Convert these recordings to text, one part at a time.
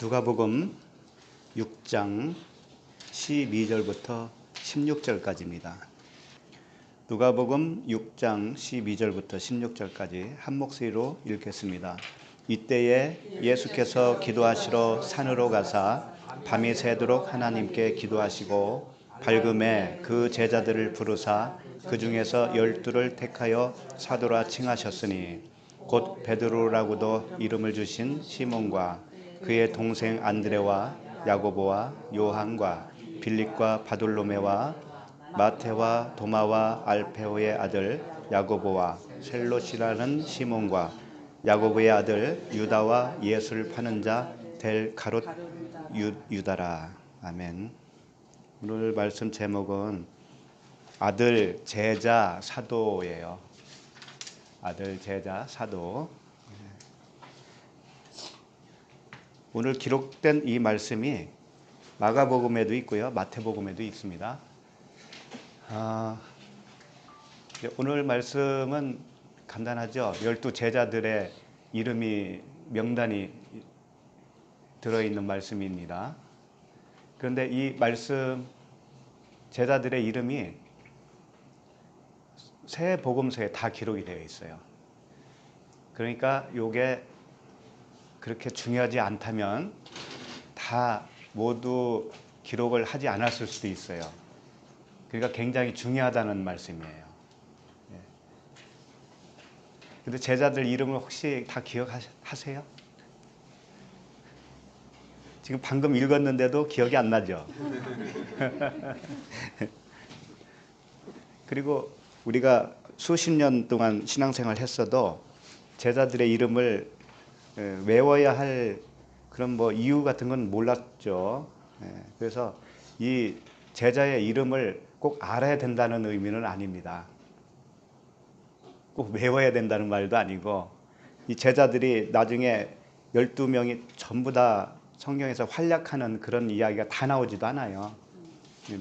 누가복음 6장 12절부터 16절까지입니다. 누가복음 6장 12절부터 16절까지 한 목소리로 읽겠습니다. 이때에 예수께서 기도하시러 산으로 가사 밤이 새도록 하나님께 기도하시고 밝음에 그 제자들을 부르사 그 중에서 12를 택하여 사도라 칭하셨으니 곧 베드로라고도 이름을 주신 시몬과 그의 동생 안드레와 야고보와 요한과 빌립과 바돌로메와 마테와 도마와 알페오의 아들 야고보와 셀롯이라는 시몬과 야고보의 아들 유다와 예수를 파는 자 델 가롯 유다라. 아멘. 오늘 말씀 제목은 아들, 제자, 사도예요. 아들, 제자, 사도. 오늘 기록된 이 말씀이 마가복음에도 있고요, 마태복음에도 있습니다. 오늘 말씀은 간단하죠. 12 제자들의 이름이 명단이 들어있는 말씀입니다. 그런데 이 말씀 제자들의 이름이 새 복음서에 다 기록이 되어 있어요. 그러니까 이게 그렇게 중요하지 않다면 다 모두 기록을 하지 않았을 수도 있어요. 그러니까 굉장히 중요하다는 말씀이에요. 근데 제자들 이름을 혹시 다 기억하세요? 지금 방금 읽었는데도 기억이 안 나죠? 그리고 우리가 수십 년 동안 신앙생활을 했어도 제자들의 이름을 외워야 할 그런 이유 같은 건 몰랐죠. 그래서 이 제자의 이름을 꼭 알아야 된다는 의미는 아닙니다. 꼭 외워야 된다는 말도 아니고, 이 제자들이 나중에 12명이 전부 다 성경에서 활약하는 그런 이야기가 다 나오지도 않아요.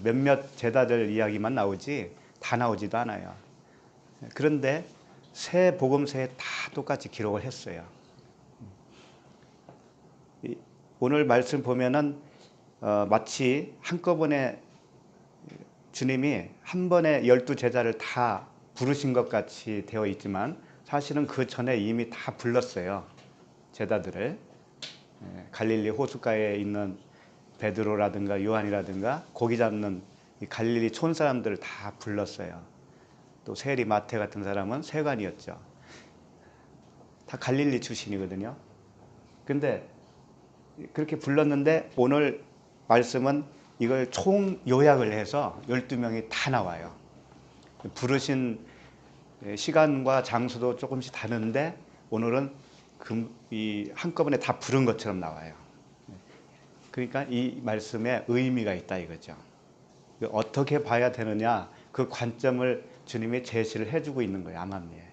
몇몇 제자들 이야기만 나오지 다 나오지도 않아요. 그런데 새 복음서에 다 똑같이 기록을 했어요. 오늘 말씀 보면은 마치 한꺼번에 주님이 한 번에 12 제자를 다 부르신 것 같이 되어 있지만 사실은 그 전에 이미 다 불렀어요. 제자들을. 갈릴리 호숫가에 있는 베드로라든가 요한이라든가 고기 잡는 갈릴리 촌 사람들을 다 불렀어요. 또 세리 마태 같은 사람은 세관이었죠. 다 갈릴리 출신이거든요. 근데 그렇게 불렀는데 오늘 말씀은 이걸 총 요약을 해서 12명이 다 나와요. 부르신 시간과 장소도 조금씩 다른데 오늘은 한꺼번에 다 부른 것처럼 나와요. 그러니까 이 말씀에 의미가 있다 이거죠. 어떻게 봐야 되느냐, 그 관점을 주님이 제시를 해주고 있는 거예요. 암암리에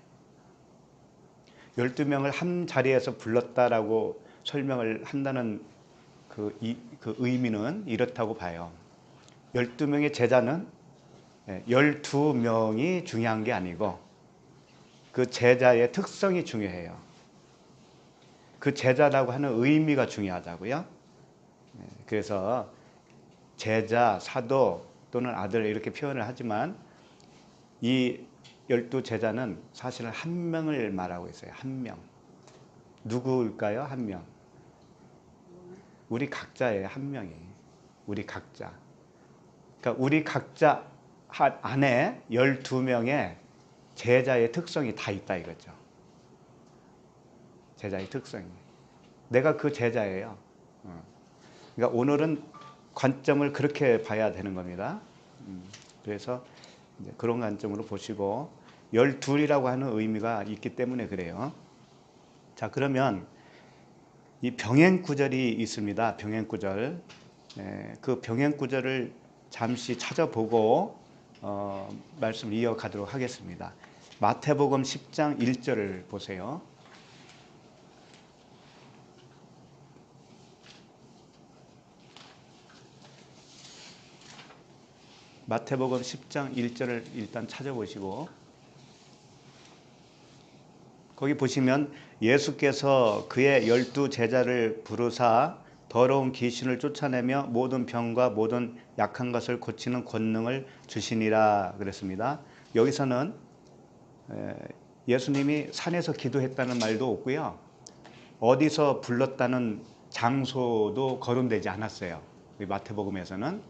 12명을 한 자리에서 불렀다라고 설명을 한다는 그 의미는 이렇다고 봐요. 12명의 제자는 12명이 중요한 게 아니고 그 제자의 특성이 중요해요. 그 제자라고 하는 의미가 중요하다고요. 그래서 제자, 사도 또는 아들 이렇게 표현을 하지만 이 12 제자는 사실은 한 명을 말하고 있어요. 한 명. 누구일까요? 한 명. 우리 각자예요. 한 명이. 우리 각자. 그러니까 우리 각자 안에 12명의 제자의 특성이 다 있다 이거죠. 제자의 특성이. 내가 그 제자예요. 그러니까 오늘은 관점을 그렇게 봐야 되는 겁니다. 그래서 이제 그런 관점으로 보시고 12이라고 하는 의미가 있기 때문에 그래요. 자, 그러면 이 병행 구절이 있습니다. 병행 구절. 그 병행 구절을 잠시 찾아보고 말씀을 이어가도록 하겠습니다. 마태복음 10장 1절을 보세요. 마태복음 10장 1절을 일단 찾아보시고, 거기 보시면 예수께서 그의 12 제자를 부르사 더러운 귀신을 쫓아내며 모든 병과 모든 약한 것을 고치는 권능을 주시니라 그랬습니다. 여기서는 예수님이 산에서 기도했다는 말도 없고요. 어디서 불렀다는 장소도 거론되지 않았어요. 마태복음에서는.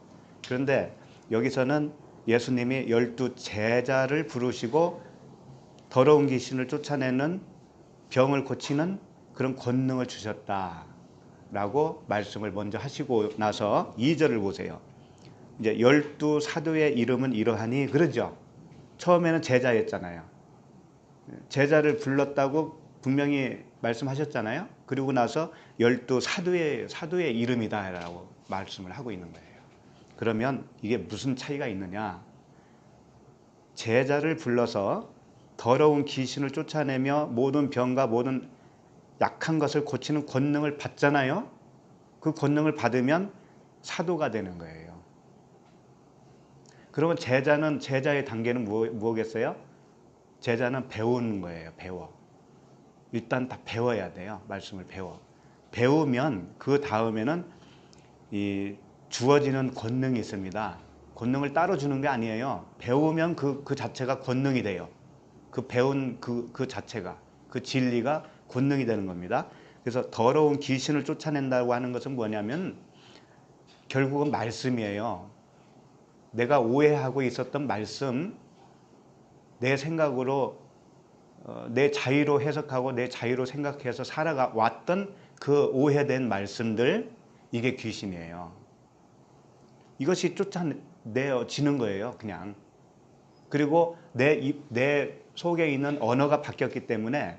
그런데 여기서는 예수님이 12 제자를 부르시고 더러운 귀신을 쫓아내는 병을 고치는 그런 권능을 주셨다라고 말씀을 먼저 하시고 나서 2절을 보세요. 이제 12 사도의 이름은 이러하니 그러죠. 처음에는 제자였잖아요. 제자를 불렀다고 분명히 말씀하셨잖아요. 그리고 나서 12 사도의 이름이다라고 말씀을 하고 있는 거예요. 그러면 이게 무슨 차이가 있느냐? 제자를 불러서 더러운 귀신을 쫓아내며 모든 병과 모든 약한 것을 고치는 권능을 받잖아요. 그 권능을 받으면 사도가 되는 거예요. 그러면 제자의 단계는 뭐겠어요? 제자는 배우는 거예요. 배워. 일단 다 배워야 돼요. 말씀을 배워. 배우면 그 다음에는 이 주어지는 권능이 있습니다. 권능을 따로 주는 게 아니에요. 배우면 그 자체가 권능이 돼요. 그 배운 그 자체가, 그 진리가 권능이 되는 겁니다. 그래서 더러운 귀신을 쫓아낸다고 하는 것은 뭐냐면 결국은 말씀이에요. 내가 오해하고 있었던 말씀, 내 생각으로 내 자의로 해석하고 내 자의로 생각해서 살아왔던 그 오해된 말씀들, 이게 귀신이에요. 이것이 쫓아내지는 거예요, 그냥. 그리고 내 속에 있는 언어가 바뀌었기 때문에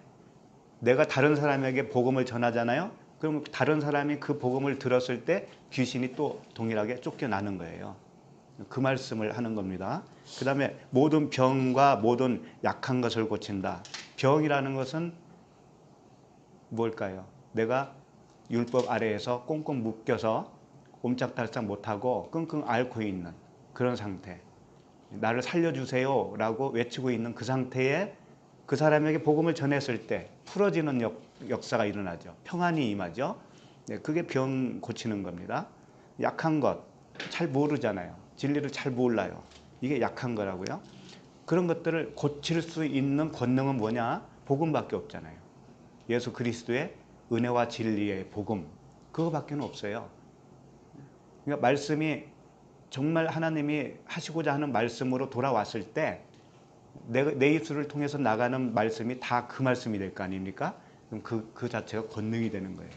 내가 다른 사람에게 복음을 전하잖아요. 그럼 다른 사람이 그 복음을 들었을 때 귀신이 또 동일하게 쫓겨나는 거예요. 그 말씀을 하는 겁니다. 그 다음에 모든 병과 모든 약한 것을 고친다. 병이라는 것은 뭘까요? 내가 율법 아래에서 꽁꽁 묶여서 옴짝달싹 못하고 끙끙 앓고 있는 그런 상태. 나를 살려주세요 라고 외치고 있는 그 상태에 그 사람에게 복음을 전했을 때 풀어지는 역사가 일어나죠. 평안이 임하죠. 그게 병 고치는 겁니다. 약한 것 잘 모르잖아요. 진리를 잘 몰라요. 이게 약한 거라고요. 그런 것들을 고칠 수 있는 권능은 뭐냐? 복음밖에 없잖아요. 예수 그리스도의 은혜와 진리의 복음, 그거밖에 없어요. 그러니까 말씀이 정말 하나님이 하시고자 하는 말씀으로 돌아왔을 때 내 입술을 통해서 나가는 말씀이 다 그 말씀이 될 거 아닙니까? 그럼 그 자체가 권능이 되는 거예요.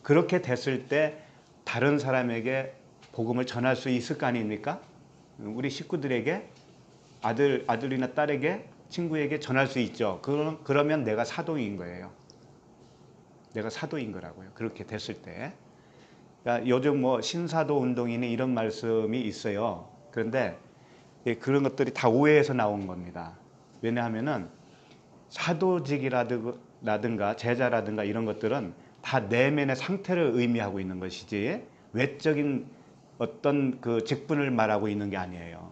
그렇게 됐을 때 다른 사람에게 복음을 전할 수 있을 거 아닙니까? 우리 식구들에게 아들이나 딸에게 친구에게 전할 수 있죠. 그러면 내가 사도인 거예요. 내가 사도인 거라고요. 그렇게 됐을 때. 그러니까 요즘 뭐 신사도 운동이니 이런 말씀이 있어요. 그런데 그런 것들이 다 오해에서 나온 겁니다. 왜냐하면은 사도직이라든가 제자라든가 이런 것들은 다 내면의 상태를 의미하고 있는 것이지 외적인 어떤 그 직분을 말하고 있는 게 아니에요.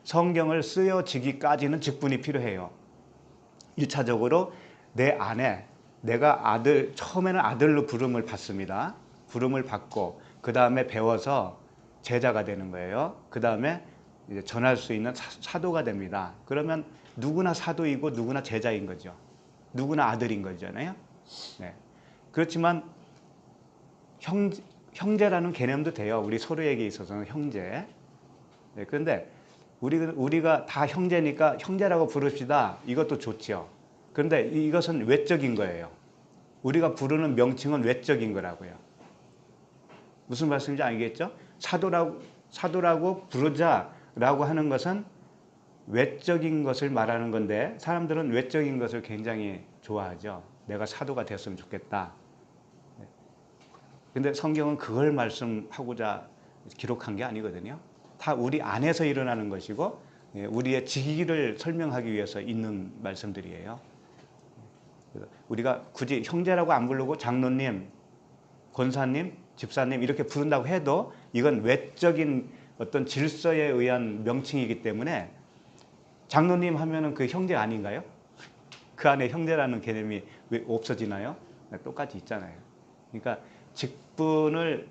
성경을 쓰여지기까지는 직분이 필요해요. 1차적으로 내 안에 내가 처음에는 아들로 부름을 받습니다. 부름을 받고 그 다음에 배워서 제자가 되는 거예요. 그 다음에 이제 전할 수 있는 사도가 됩니다. 그러면 누구나 사도이고 누구나 제자인 거죠. 누구나 아들인 거잖아요. 네. 그렇지만 형제라는 개념도 돼요. 우리 서로에게 있어서는 형제. 네. 그런데 우리가 다 형제니까 형제라고 부릅시다. 이것도 좋죠. 그런데 이것은 외적인 거예요. 우리가 부르는 명칭은 외적인 거라고요. 무슨 말씀인지 알겠죠? 사도라고 부르자라고 하는 것은 외적인 것을 말하는 건데 사람들은 외적인 것을 굉장히 좋아하죠. 내가 사도가 됐으면 좋겠다. 근데 성경은 그걸 말씀하고자 기록한 게 아니거든요. 다 우리 안에서 일어나는 것이고 우리의 직위를 설명하기 위해서 있는 말씀들이에요. 우리가 굳이 형제라고 안 부르고 장로님, 권사님, 집사님 이렇게 부른다고 해도 이건 외적인 어떤 질서에 의한 명칭이기 때문에 장로님 하면은 그 형제 아닌가요? 그 안에 형제라는 개념이 왜 없어지나요? 똑같이 있잖아요. 그러니까 직분을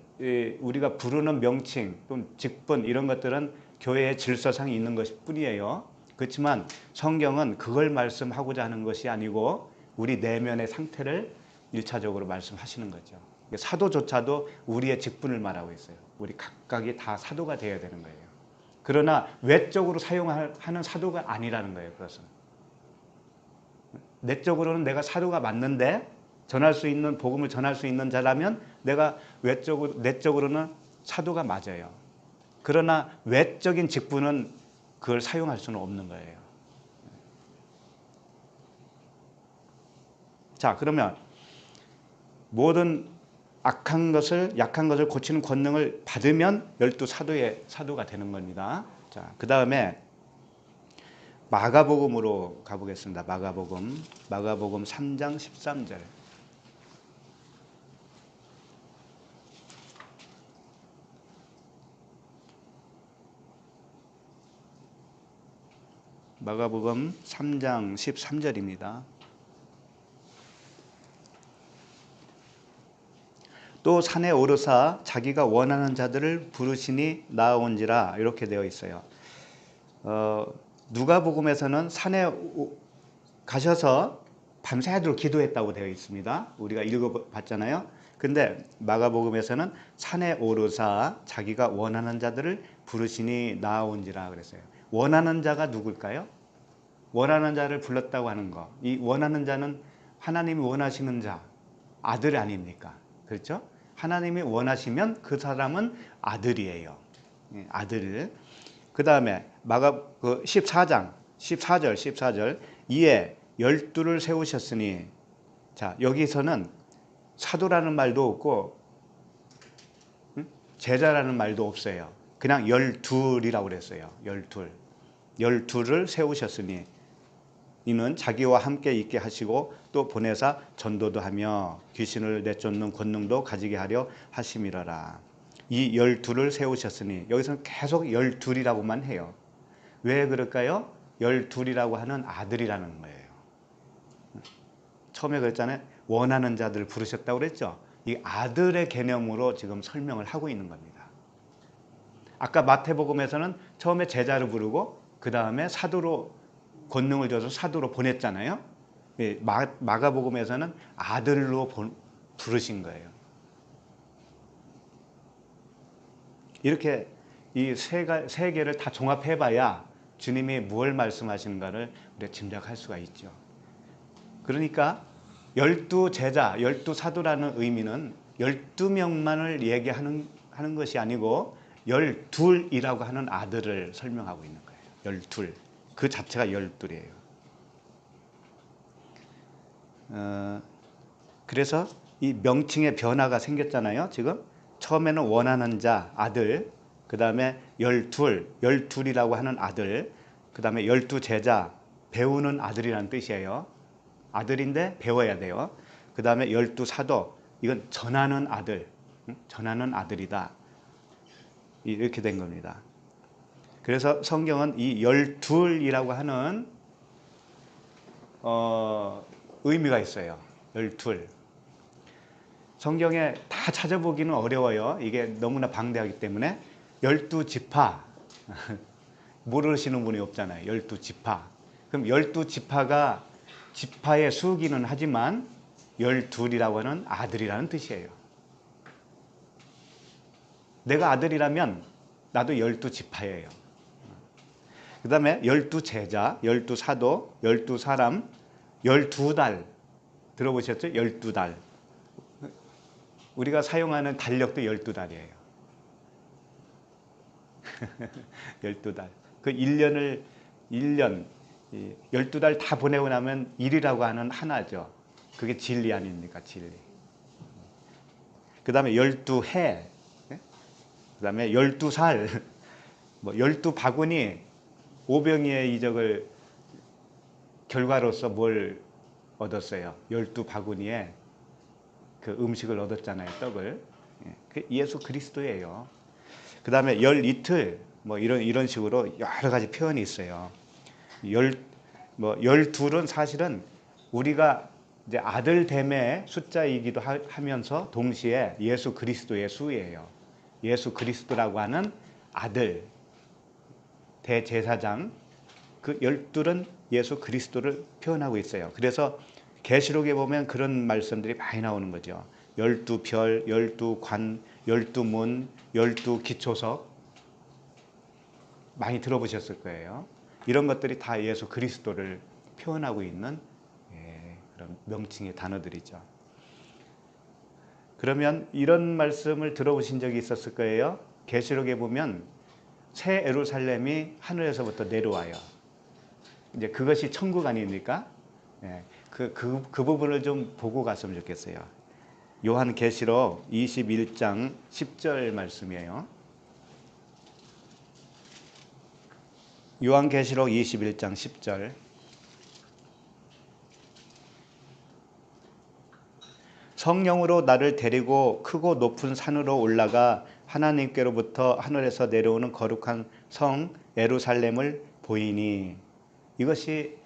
우리가 부르는 명칭 또는 직분 이런 것들은 교회의 질서상 있는 것일 뿐이에요. 그렇지만 성경은 그걸 말씀하고자 하는 것이 아니고 우리 내면의 상태를 일차적으로 말씀하시는 거죠. 사도조차도 우리의 직분을 말하고 있어요. 우리 각각이 다 사도가 되어야 되는 거예요. 그러나 외적으로 사용하는 사도가 아니라는 거예요. 그것은 내적으로는 내가 사도가 맞는데 전할 수 있는 복음을 전할 수 있는 자라면 내가 내적으로는 사도가 맞아요. 그러나 외적인 직분은 그걸 사용할 수는 없는 거예요. 자, 그러면 모든 약한 것을 고치는 권능을 받으면 12사도의 사도가 되는 겁니다. 자, 그 다음에 마가복음으로 가보겠습니다. 마가복음 3장 13절. 마가복음 3장 13절입니다. 또 산에 오르사 자기가 원하는 자들을 부르시니 나아온지라 이렇게 되어 있어요. 누가복음에서는 산에 가셔서 밤새도록 기도했다고 되어 있습니다. 우리가 읽어봤잖아요. 근데 마가복음에서는 산에 오르사 자기가 원하는 자들을 부르시니 나아온지라 그랬어요. 원하는 자가 누굴까요? 원하는 자를 불렀다고 하는 거. 이 원하는 자는 하나님이 원하시는 자, 아들 아닙니까? 그렇죠? 하나님이 원하시면 그 사람은 아들이에요. 아들. 그 다음에 마가 14장 14절 이에 12를 세우셨으니, 자, 여기서는 사도라는 말도 없고 제자라는 말도 없어요. 그냥 12이라고 그랬어요. 12를 세우셨으니 이는 자기와 함께 있게 하시고 또 보내사 전도도 하며 귀신을 내쫓는 권능도 가지게 하려 하심이라라. 이 12를 세우셨으니 여기서는 계속 12이라고만 해요. 왜 그럴까요? 12이라고 하는 아들이라는 거예요. 처음에 그랬잖아요. 원하는 자들을 부르셨다고 그랬죠. 이 아들의 개념으로 지금 설명을 하고 있는 겁니다. 아까 마태복음에서는 처음에 제자를 부르고 그 다음에 사도로 권능을 줘서 사도로 보냈잖아요. 마가복음에서는 아들로 부르신 거예요. 이렇게 이 세 개를 다 종합해봐야 주님이 무엇을 말씀하시는가를 우리가 짐작할 수가 있죠. 그러니까 12제자, 12사도라는 의미는 12명만을 얘기하는 것이 아니고 12이라고 하는 아들을 설명하고 있는 거예요. 12. 그 자체가 12이에요. 그래서 이 명칭의 변화가 생겼잖아요. 지금 처음에는 원하는 자, 아들, 그 다음에 12이라고 하는 아들, 그 다음에 12제자, 배우는 아들이라는 뜻이에요. 아들인데 배워야 돼요. 그 다음에 12사도, 이건 전하는 아들, 전하는 아들이다. 이렇게 된 겁니다. 그래서 성경은 이 12이라고 하는 의미가 있어요. 12. 성경에 다 찾아보기는 어려워요. 이게 너무나 방대하기 때문에 12지파 모르시는 분이 없잖아요. 12지파. 그럼 12지파가 지파의 수기는 하지만 12이라고 하는 아들이라는 뜻이에요. 내가 아들이라면 나도 12지파예요. 그 다음에 12제자, 12사도, 12사람, 12달. 들어보셨죠? 12달. 우리가 사용하는 달력도 12달이에요. 12달. 그 1년, 12달 다 보내고 나면 일이라고 하는 하나죠. 그게 진리 아닙니까? 진리. 그 다음에 12해. 그 다음에 12살. 12바구니. 오병이의 이적을 결과로서 뭘 얻었어요? 12바구니에 그 음식을 얻었잖아요. 떡을. 그 예수 그리스도예요. 그 다음에 12틀 이런 식으로 여러 가지 표현이 있어요. 12은 사실은 우리가 이제 아들됨의 숫자이기도 하면서 동시에 예수 그리스도의 수예요. 예수 그리스도라고 하는 아들, 대제사장, 그 12은 예수 그리스도를 표현하고 있어요. 그래서 계시록에 보면 그런 말씀들이 많이 나오는 거죠. 12별, 12관, 12문, 12기초석 많이 들어보셨을 거예요. 이런 것들이 다 예수 그리스도를 표현하고 있는 그런 명칭의 단어들이죠. 그러면 이런 말씀을 들어보신 적이 있었을 거예요. 계시록에 보면 새 예루살렘이 하늘에서부터 내려와요. 이제 그것이 천국 아닙니까? 그 부분을 좀 보고 갔으면 좋겠어요. 요한계시록 21장 10절 말씀이에요. 요한계시록 21장 10절. 성령으로 나를 데리고 크고 높은 산으로 올라가 하나님께로부터 하늘에서 내려오는 거룩한 성 예루살렘을 보이니. 이것이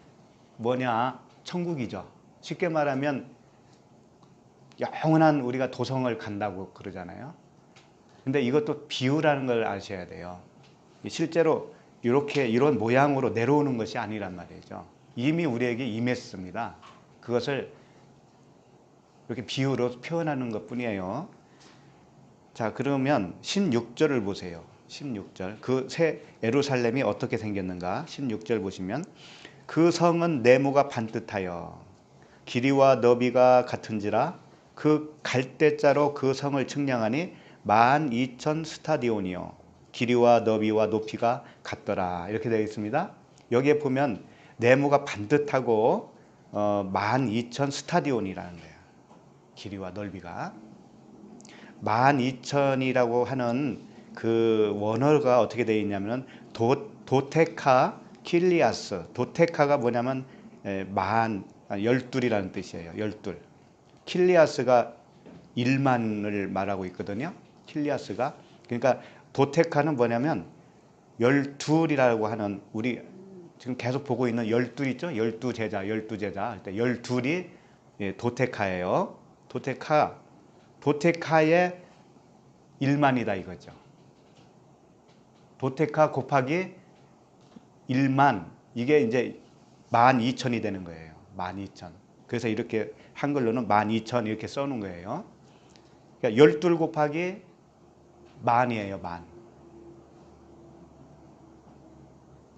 뭐냐? 천국이죠. 쉽게 말하면 영원한 우리가 도성을 간다고 그러잖아요. 근데 이것도 비유라는 걸 아셔야 돼요. 실제로 이렇게 이런 모양으로 내려오는 것이 아니란 말이죠. 이미 우리에게 임했습니다. 그것을 이렇게 비유로 표현하는 것뿐이에요. 자, 그러면 16절을 보세요. 16절. 그 새 예루살렘이 어떻게 생겼는가? 16절 보시면 그 성은 네모가 반듯하여 길이와 너비가 같은지라 그 갈대자로 그 성을 측량하니 12,000 스타디온이요 길이와 너비와 높이가 같더라. 이렇게 되어 있습니다. 여기에 보면 네모가 반듯하고 12,000 스타디온이라는 거예요. 길이와 넓이가 12,000이라고 하는 그 원어가 어떻게 되어 있냐면 도테카 킬리아스. 도테카가 뭐냐면 12이라는 뜻이에요. 12. 킬리아스가 1만을 말하고 있거든요. 킬리아스가. 그러니까 도테카는 뭐냐면 12이라고 하는 우리 지금 계속 보고 있는 12 있죠? 12제자, 12제자 할 때 12이 도테카예요. 도테카의 1만이다 이거죠. 도테카 곱하기 1만 이게 이제 12,000이 되는 거예요. 12,000. 그래서 이렇게 한글로는 12,000 이렇게 써놓은 거예요. 그러니까 12 곱하기 만이에요. 만.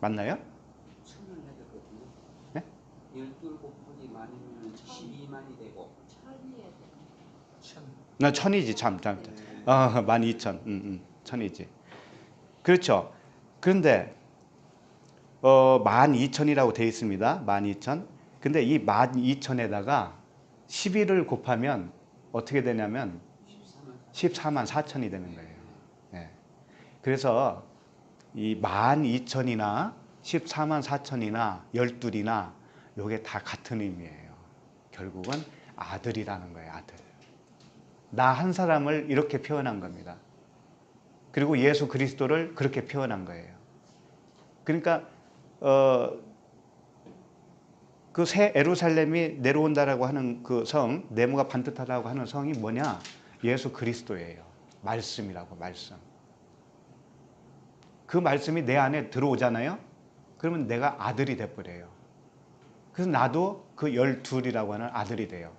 맞나요? 천을 해야 되거든요. 네? 12 곱하기 만이면 12만이 되고 천. 나 천이지 참. 12,000. 천이지. 그렇죠. 그런데 12,000이라고 되어 있습니다. 12,000. 근데 이 12,000에다가 11을 곱하면 어떻게 되냐면 14만 4천이 되는 거예요. 네. 그래서 이 12,000이나 14만 4천이나 12이나 요게 다 같은 의미예요. 결국은 아들이라는 거예요. 아들. 나 한 사람을 이렇게 표현한 겁니다. 그리고 예수 그리스도를 그렇게 표현한 거예요. 그러니까 그 새 예루살렘이 내려온다라고 하는 그 성, 네모가 반듯하다고 하는 성이 뭐냐? 예수 그리스도예요. 말씀이라고, 말씀. 그 말씀이 내 안에 들어오잖아요. 그러면 내가 아들이 돼버려요. 그래서 나도 그 12이라고 하는 아들이 돼요.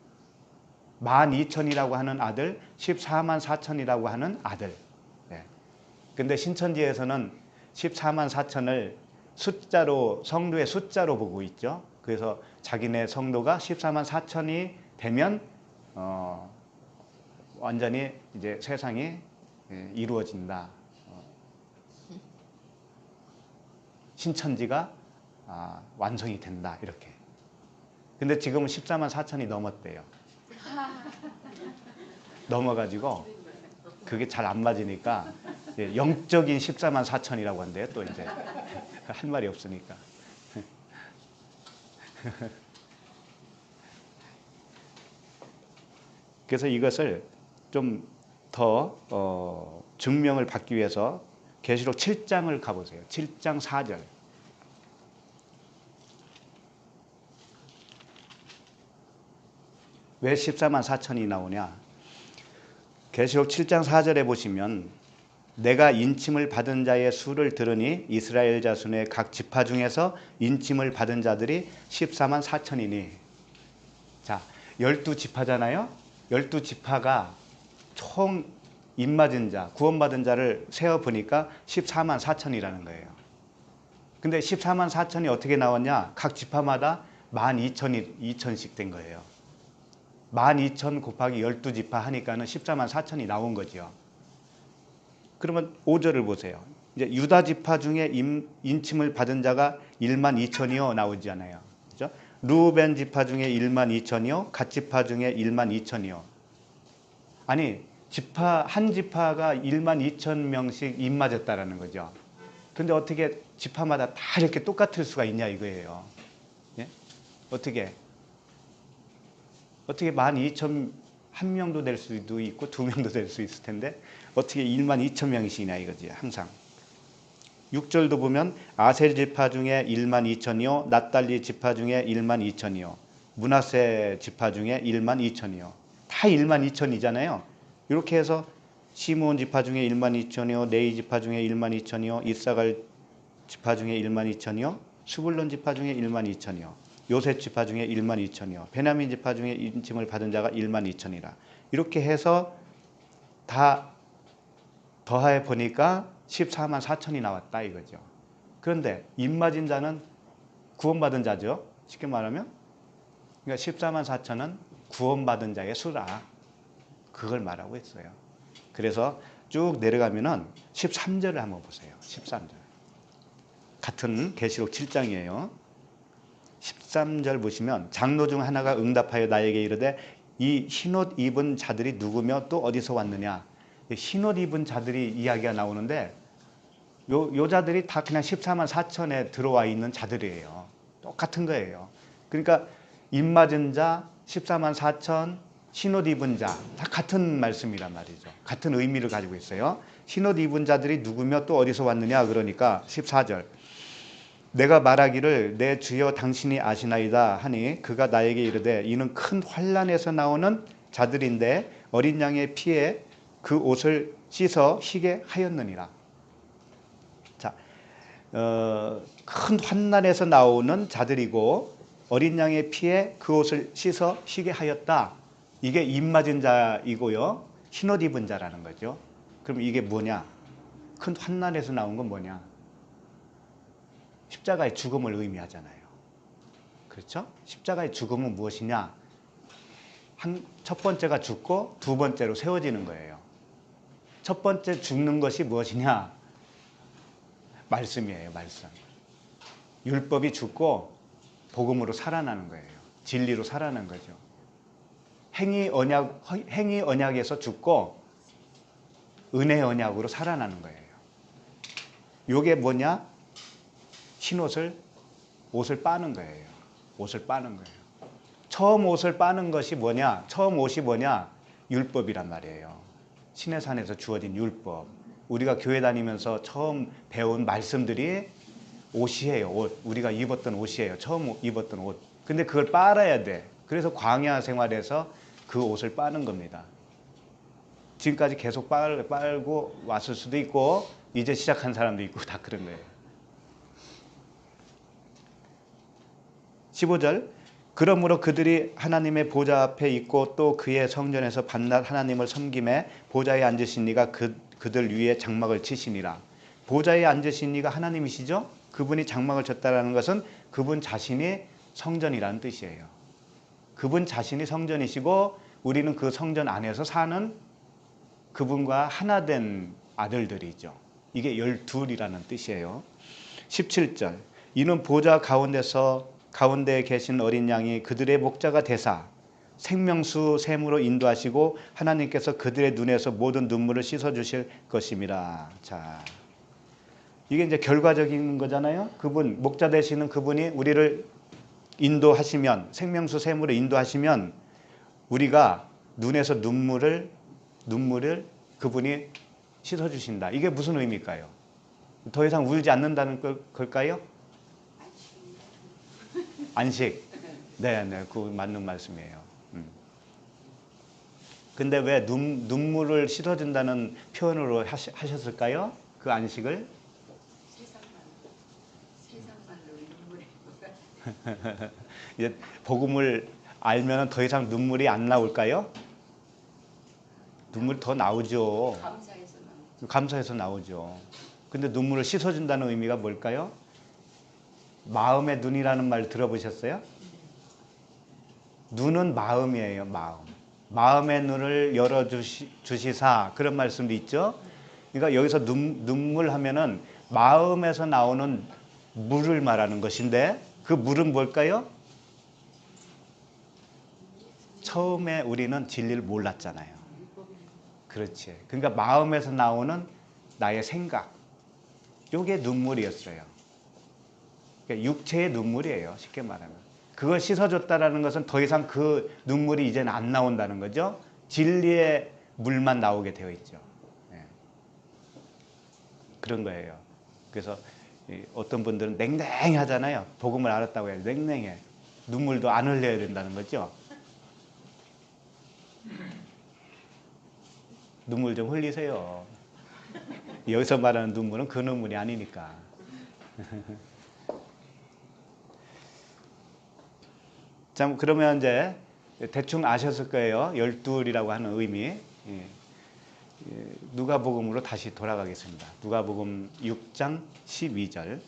12,000이라고 하는 아들, 14만 4천이라고 하는 아들. 네. 근데 신천지에서는 14만 4천을 숫자로, 성도의 숫자로 보고 있죠. 그래서 자기네 성도가 14만 4천이 되면 완전히 이제 세상이 이루어진다. 신천지가 완성이 된다. 이렇게. 근데 지금은 14만 4천이 넘었대요. 넘어가지고 그게 잘 안 맞으니까 영적인 14만 4천이라고 한대요. 또 이제 할 말이 없으니까. 그래서 이것을 좀 더 증명을 받기 위해서 계시록 7장을 가보세요. 7장 4절. 왜 14만 4천이 나오냐? 계시록 7장 4절에 보시면 내가 인침을 받은 자의 수를 들으니 이스라엘 자손의 각 지파 중에서 인침을 받은 자들이 14만 4천이니. 자, 12지파잖아요. 12지파가 총 입맞은 자, 구원받은 자를 세어보니까 14만 4천이라는 거예요. 근데 14만 4천이 어떻게 나왔냐? 각 지파마다 12,000씩 된 거예요. 12,000 곱하기 12지파 하니까는 14만 4천이 나온 거죠. 그러면 5절을 보세요. 이제 유다 지파 중에 인침을 받은 자가 1만 2천이요 나오잖아요. 그죠? 루벤 지파 중에 1만 2천이요, 갓 지파 중에 1만 2천이요. 아니, 한 지파가 1만 2천 명씩 입 맞았다라는 거죠. 근데 어떻게 지파마다 다 이렇게 똑같을 수가 있냐 이거예요. 예? 어떻게 12,001명도 될 수도 있고 2명도 될 수 있을 텐데 어떻게 1만 2천 명이시냐 이거지 항상. 6절도 보면 아셀 지파 중에 1만 2천이요, 낫달리 지파 중에 1만 2천이요, 므낫세 지파 중에 1만 2천이요. 다 1만 2천이잖아요. 이렇게 해서 시므온 지파 중에 1만 2천이요, 레위 지파 중에 1만 2천이요, 이사갈 지파 중에 1만 2천이요, 스불론 지파 중에 1만 2천이요, 요셉 지파 중에 1만 2천이요, 베냐민 지파 중에 인침을 받은 자가 1만 2천이라. 이렇게 해서 다 더해 보니까 14만 4천이 나왔다 이거죠. 그런데 입맞은 자는 구원받은 자죠. 쉽게 말하면. 그러니까 14만 4천은 구원받은 자의 수라. 그걸 말하고 있어요. 그래서 쭉 내려가면은 13절을 한번 보세요. 13절. 같은 계시록 7장이에요. 13절 보시면 장로 중 하나가 응답하여 나에게 이르되 이 흰옷 입은 자들이 누구며 또 어디서 왔느냐. 흰옷 입은 자들이 이야기가 나오는데 요 자들이 다 그냥 14만 4천에 들어와 있는 자들이에요. 똑같은 거예요. 그러니까 입맞은 자 14만 4천, 흰옷 입은 자 다 같은 말씀이란 말이죠. 같은 의미를 가지고 있어요. 흰옷 입은 자들이 누구며 또 어디서 왔느냐 그러니까 14절. 내가 말하기를 내 주여 당신이 아시나이다 하니 그가 나에게 이르되 이는 큰 환난에서 나오는 자들인데 어린 양의 피에 그 옷을 씻어 희게 하였느니라. 자, 큰 환난에서 나오는 자들이고 어린 양의 피에 그 옷을 씻어 희게 하였다. 이게 입맞은 자이고요. 흰옷 입은 자라는 거죠. 그럼 이게 뭐냐? 큰 환난에서 나온 건 뭐냐? 십자가의 죽음을 의미하잖아요. 그렇죠? 십자가의 죽음은 무엇이냐? 첫 번째가 죽고 두 번째로 세워지는 거예요. 첫 번째 죽는 것이 무엇이냐? 말씀이에요. 말씀. 율법이 죽고 복음으로 살아나는 거예요. 진리로 살아나는 거죠. 행위 언약에서 죽고 은혜 언약으로 살아나는 거예요. 이게 뭐냐? 옷을 빠는 거예요. 옷을 빠는 거예요. 처음 옷을 빠는 것이 뭐냐? 처음 옷이 뭐냐? 율법이란 말이에요. 시내산에서 주어진 율법. 우리가 교회 다니면서 처음 배운 말씀들이 옷이에요. 옷. 우리가 입었던 옷이에요. 처음 입었던 옷. 근데 그걸 빨아야 돼. 그래서 광야 생활에서 그 옷을 빠는 겁니다. 지금까지 계속 빨고 왔을 수도 있고 이제 시작한 사람도 있고 다 그런 거예요. 15절. 그러므로 그들이 하나님의 보좌 앞에 있고 또 그의 성전에서 밤낮 하나님을 섬김에 보좌에 앉으신 이가 그들 위에 장막을 치시니라. 보좌에 앉으신 이가 하나님이시죠? 그분이 장막을 쳤다라는 것은 그분 자신이 성전이라는 뜻이에요. 그분 자신이 성전이시고 우리는 그 성전 안에서 사는 그분과 하나 된 아들들이죠. 이게 12이라는 뜻이에요. 17절. 이는 보좌 가운데에 계신 어린 양이 그들의 목자가 되사 생명수 샘으로 인도하시고 하나님께서 그들의 눈에서 모든 눈물을 씻어 주실 것임이라. 자, 이게 이제 결과적인 거잖아요. 그분 목자 되시는 그분이 우리를 인도하시면 생명수 샘으로 인도하시면 우리가 눈에서 눈물을 그분이 씻어 주신다. 이게 무슨 의미일까요? 더 이상 울지 않는다는 걸까요? 안식. 네, 그 맞는 말씀이에요. 근데 왜 눈물을 씻어준다는 표현으로 하셨을까요? 그 안식을? 세상 말로 눈물이 이제 복음을 알면 더 이상 눈물이 안 나올까요? 눈물이 더 나오죠. 감사해서 나오죠. 감사해서 나오죠. 근데 눈물을 씻어준다는 의미가 뭘까요? 마음의 눈이라는 말 들어보셨어요? 눈은 마음이에요. 마음의 눈을 열어주시사 그런 말씀도 있죠. 그러니까 여기서 눈물 하면은 마음에서 나오는 물을 말하는 것인데 그 물은 뭘까요? 처음에 우리는 진리를 몰랐잖아요. 그렇지. 그러니까 마음에서 나오는 나의 생각, 이게 눈물이었어요. 그러니까 육체의 눈물이에요. 쉽게 말하면. 그걸 씻어줬다라는 것은 더 이상 그 눈물이 이제는 안 나온다는 거죠. 진리의 물만 나오게 되어 있죠. 네. 그런 거예요. 그래서 어떤 분들은 냉랭해 하잖아요. 복음을 알았다고 해요. 냉랭해. 눈물도 안 흘려야 된다는 거죠. 눈물 좀 흘리세요. 여기서 말하는 눈물은 그 눈물이 아니니까. 자, 그러면 이제 대충 아셨을 거예요. 열둘이라고 하는 의미. 누가복음으로 다시 돌아가겠습니다. 누가복음 6장 12절.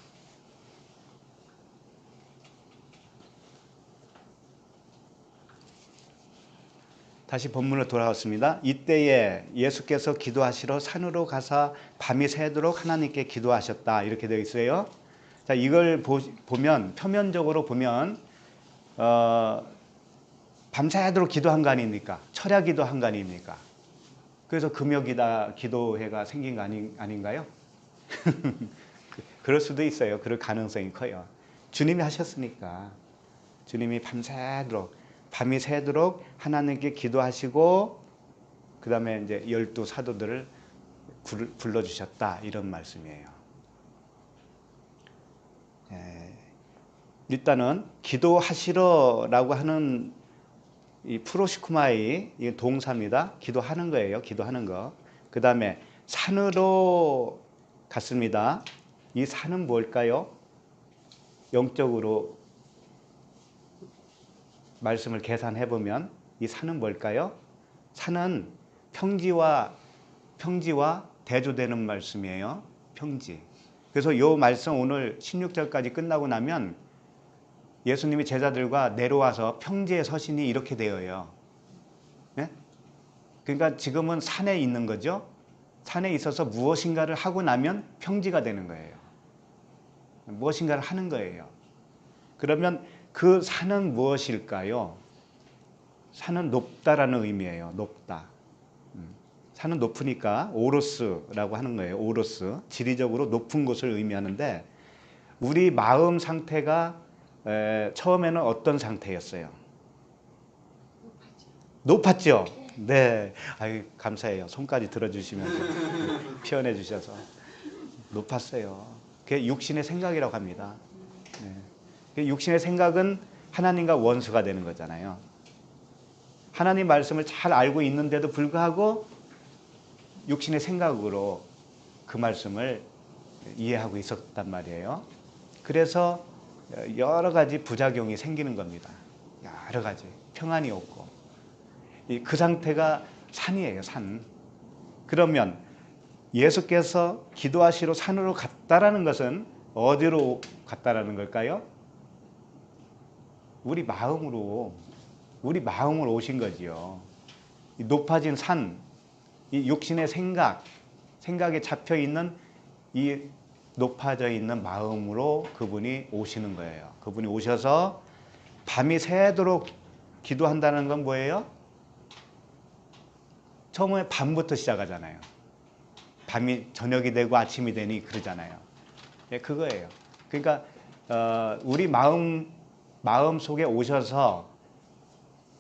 다시 본문으로 돌아왔습니다. 이때에 예수께서 기도하시러 산으로 가사 밤이 새도록 하나님께 기도하셨다. 이렇게 되어 있어요. 자, 이걸 보면 표면적으로 보면 밤새도록 기도한 거 아닙니까? 철야 기도한 거 아닙니까? 그래서 금요기다 기도회가 생긴 거 아닌가요? 그럴 수도 있어요. 그럴 가능성이 커요. 주님이 하셨으니까. 주님이 밤이 새도록 하나님께 기도하시고 그 다음에 이제 12 사도들을 불러주셨다. 이런 말씀이에요. 일단은 기도하시러라고 하는 이 프로시쿠마이 이 동사입니다. 기도하는 거예요. 기도하는 거. 그 다음에 산으로 갔습니다. 이 산은 뭘까요? 영적으로 말씀을 계산해 보면 이 산은 뭘까요? 산은 평지와 대조되는 말씀이에요. 평지. 그래서 이 말씀 오늘 16절까지 끝나고 나면 예수님이 제자들과 내려와서 평지에 서시니 이렇게 되어요. 네? 그러니까 지금은 산에 있는 거죠. 산에 있어서 무엇인가를 하고 나면 평지가 되는 거예요. 무엇인가를 하는 거예요. 그러면 그 산은 무엇일까요? 산은 높다라는 의미예요. 높다. 산은 높으니까 오로스라고 하는 거예요. 오로스. 지리적으로 높은 곳을 의미하는데 우리 마음 상태가 처음에는 어떤 상태였어요? 높았죠. 네. 아유, 감사해요. 손까지 들어주시면서 표현해 주셔서. 높았어요. 그게 육신의 생각이라고 합니다. 네. 육신의 생각은 하나님과 원수가 되는 거잖아요. 하나님 말씀을 잘 알고 있는데도 불구하고 육신의 생각으로 그 말씀을 이해하고 있었단 말이에요. 그래서 여러 가지 부작용이 생기는 겁니다. 여러 가지. 평안이 없고. 그 상태가 산이에요, 산. 그러면 예수께서 기도하시러 산으로 갔다라는 것은 어디로 갔다라는 걸까요? 우리 마음으로 오신 거지요. 이 높아진 산, 이 육신의 생각에 잡혀 있는 이 높아져 있는 마음으로 그분이 오시는 거예요. 그분이 오셔서 밤이 새도록 기도한다는 건 뭐예요? 처음에 밤부터 시작하잖아요. 밤이 저녁이 되고 아침이 되니 그러잖아요. 예, 그거예요. 그러니까 우리 마음 속에 오셔서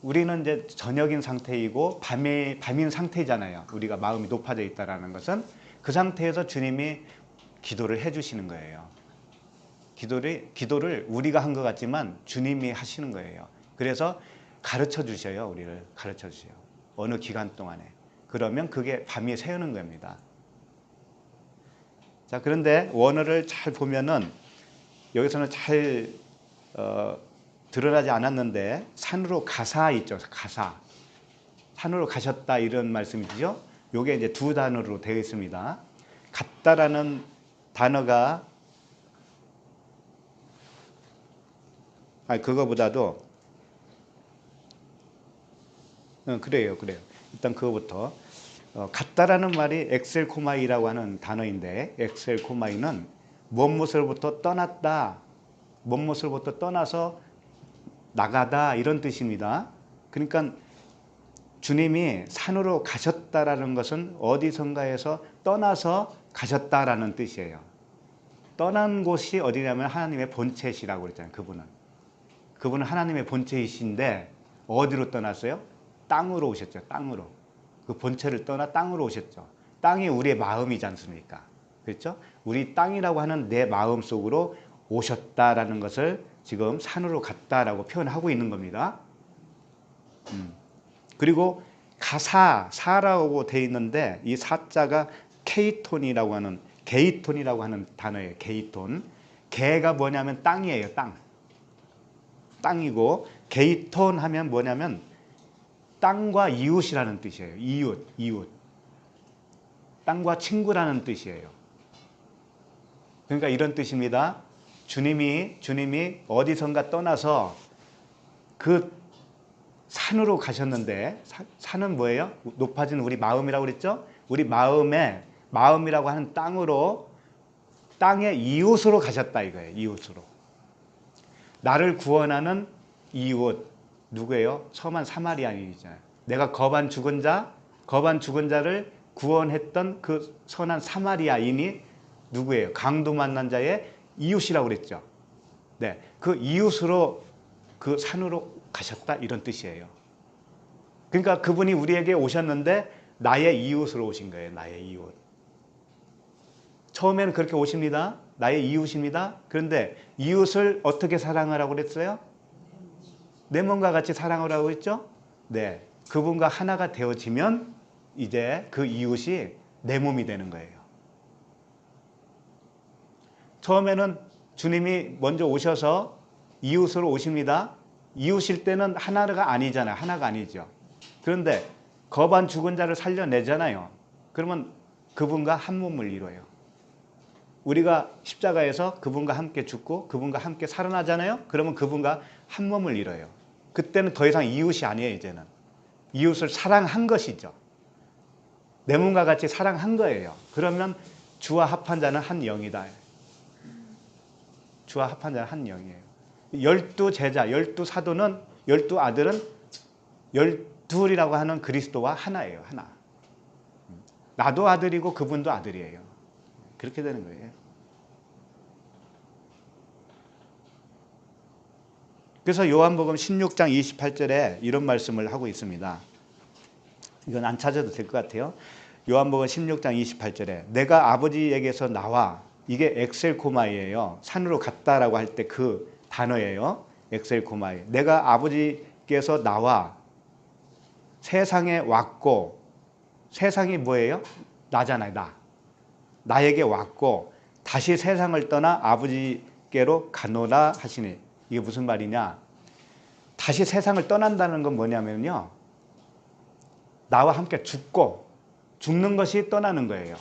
우리는 이제 저녁인 상태이고 밤인 상태잖아요. 우리가 마음이 높아져 있다라는 것은 그 상태에서 주님이 기도를 해주시는 거예요. 기도를 우리가 한 것 같지만 주님이 하시는 거예요. 그래서 가르쳐 주셔요. 우리를 가르쳐 주세요. 어느 기간 동안에. 그러면 그게 밤이 새우는 겁니다. 자, 그런데 원어를 잘 보면은 여기서는 잘 드러나지 않았는데 산으로 가사 있죠. 가사. 산으로 가셨다 이런 말씀이죠. 요게 이제 두 단어로 되어 있습니다. 갔다라는 단어가 그거보다도 그래요. 일단 그거부터 갔다라는 말이 엑셀코마이라고 하는 단어인데 엑셀코마이는 무엇으로부터 떠났다, 무엇으로부터 떠나서 나가다 이런 뜻입니다. 그러니까 주님이 산으로 가셨다라는 것은 어디선가에서 떠나서 가셨다라는 뜻이에요. 떠난 곳이 어디냐면 하나님의 본체시라고 그랬잖아요. 그분은 하나님의 본체이신데 어디로 떠났어요? 땅으로 오셨죠. 땅으로. 그 본체를 떠나 땅으로 오셨죠. 땅이 우리의 마음이지 않습니까? 그렇죠? 우리 땅이라고 하는 내 마음 속으로 오셨다라는 것을 지금 산으로 갔다라고 표현하고 있는 겁니다. 그리고 사라고 되어 있는데 이 사자가 게이톤이라고 하는 단어예요. 게이톤. 게가 뭐냐면 땅이에요. 땅이고 게이톤 하면 뭐냐면 땅과 이웃이라는 뜻이에요. 이웃. 땅과 친구라는 뜻이에요. 그러니까 이런 뜻입니다. 주님이 어디선가 떠나서 그 산으로 가셨는데 산은 뭐예요? 높아진 우리 마음이라고 그랬죠? 우리 마음이라고 하는 땅의 이웃으로 가셨다 이거예요. 이웃으로. 나를 구원하는 이웃 누구예요? 섬한 사마리아인이잖아요. 내가 거반 죽은 자를 구원했던 그 선한 사마리아인이 누구예요? 강도 만난 자의 이웃이라고 그랬죠. 네, 그 이웃으로 그 산으로 가셨다 이런 뜻이에요. 그러니까 그분이 우리에게 오셨는데 나의 이웃으로 오신 거예요. 나의 이웃. 처음에는 그렇게 오십니다. 나의 이웃입니다. 그런데 이웃을 어떻게 사랑하라고 그랬어요? 내 몸과 같이 사랑하라고 했죠? 네. 그분과 하나가 되어지면 이제 그 이웃이 내 몸이 되는 거예요. 처음에는 주님이 먼저 오셔서 이웃으로 오십니다. 이웃일 때는 하나가 아니잖아요. 하나가 아니죠. 그런데 거반 죽은 자를 살려내잖아요. 그러면 그분과 한 몸을 이뤄요. 우리가 십자가에서 그분과 함께 죽고 그분과 함께 살아나잖아요. 그러면 그분과 한 몸을 이뤄요. 그때는 더 이상 이웃이 아니에요. 이제는 이웃을 사랑한 것이죠. 내 몸과 같이 사랑한 거예요. 그러면 주와 합한 자는 한 영이다. 주와 합한 자는 한 영이에요. 12제자, 12사도는 12아들은 12이라고 하는 그리스도와 하나예요. 하나. 나도 아들이고 그분도 아들이에요. 그렇게 되는 거예요. 그래서 요한복음 16장 28절에 이런 말씀을 하고 있습니다. 이건 안 찾아도 될 것 같아요. 요한복음 16장 28절에 내가 아버지에게서 나와, 이게 엑셀코마이예요. 산으로 갔다라고 할 때 그 단어예요. 엑셀코마이. 내가 아버지께서 나와 세상에 왔고, 세상이 뭐예요? 나잖아요. 나에게 왔고 다시 세상을 떠나 아버지께로 가노라 하시니. 이게 무슨 말이냐? 다시 세상을 떠난다는 건 뭐냐면요, 나와 함께 죽는 것이 떠나는 거예요.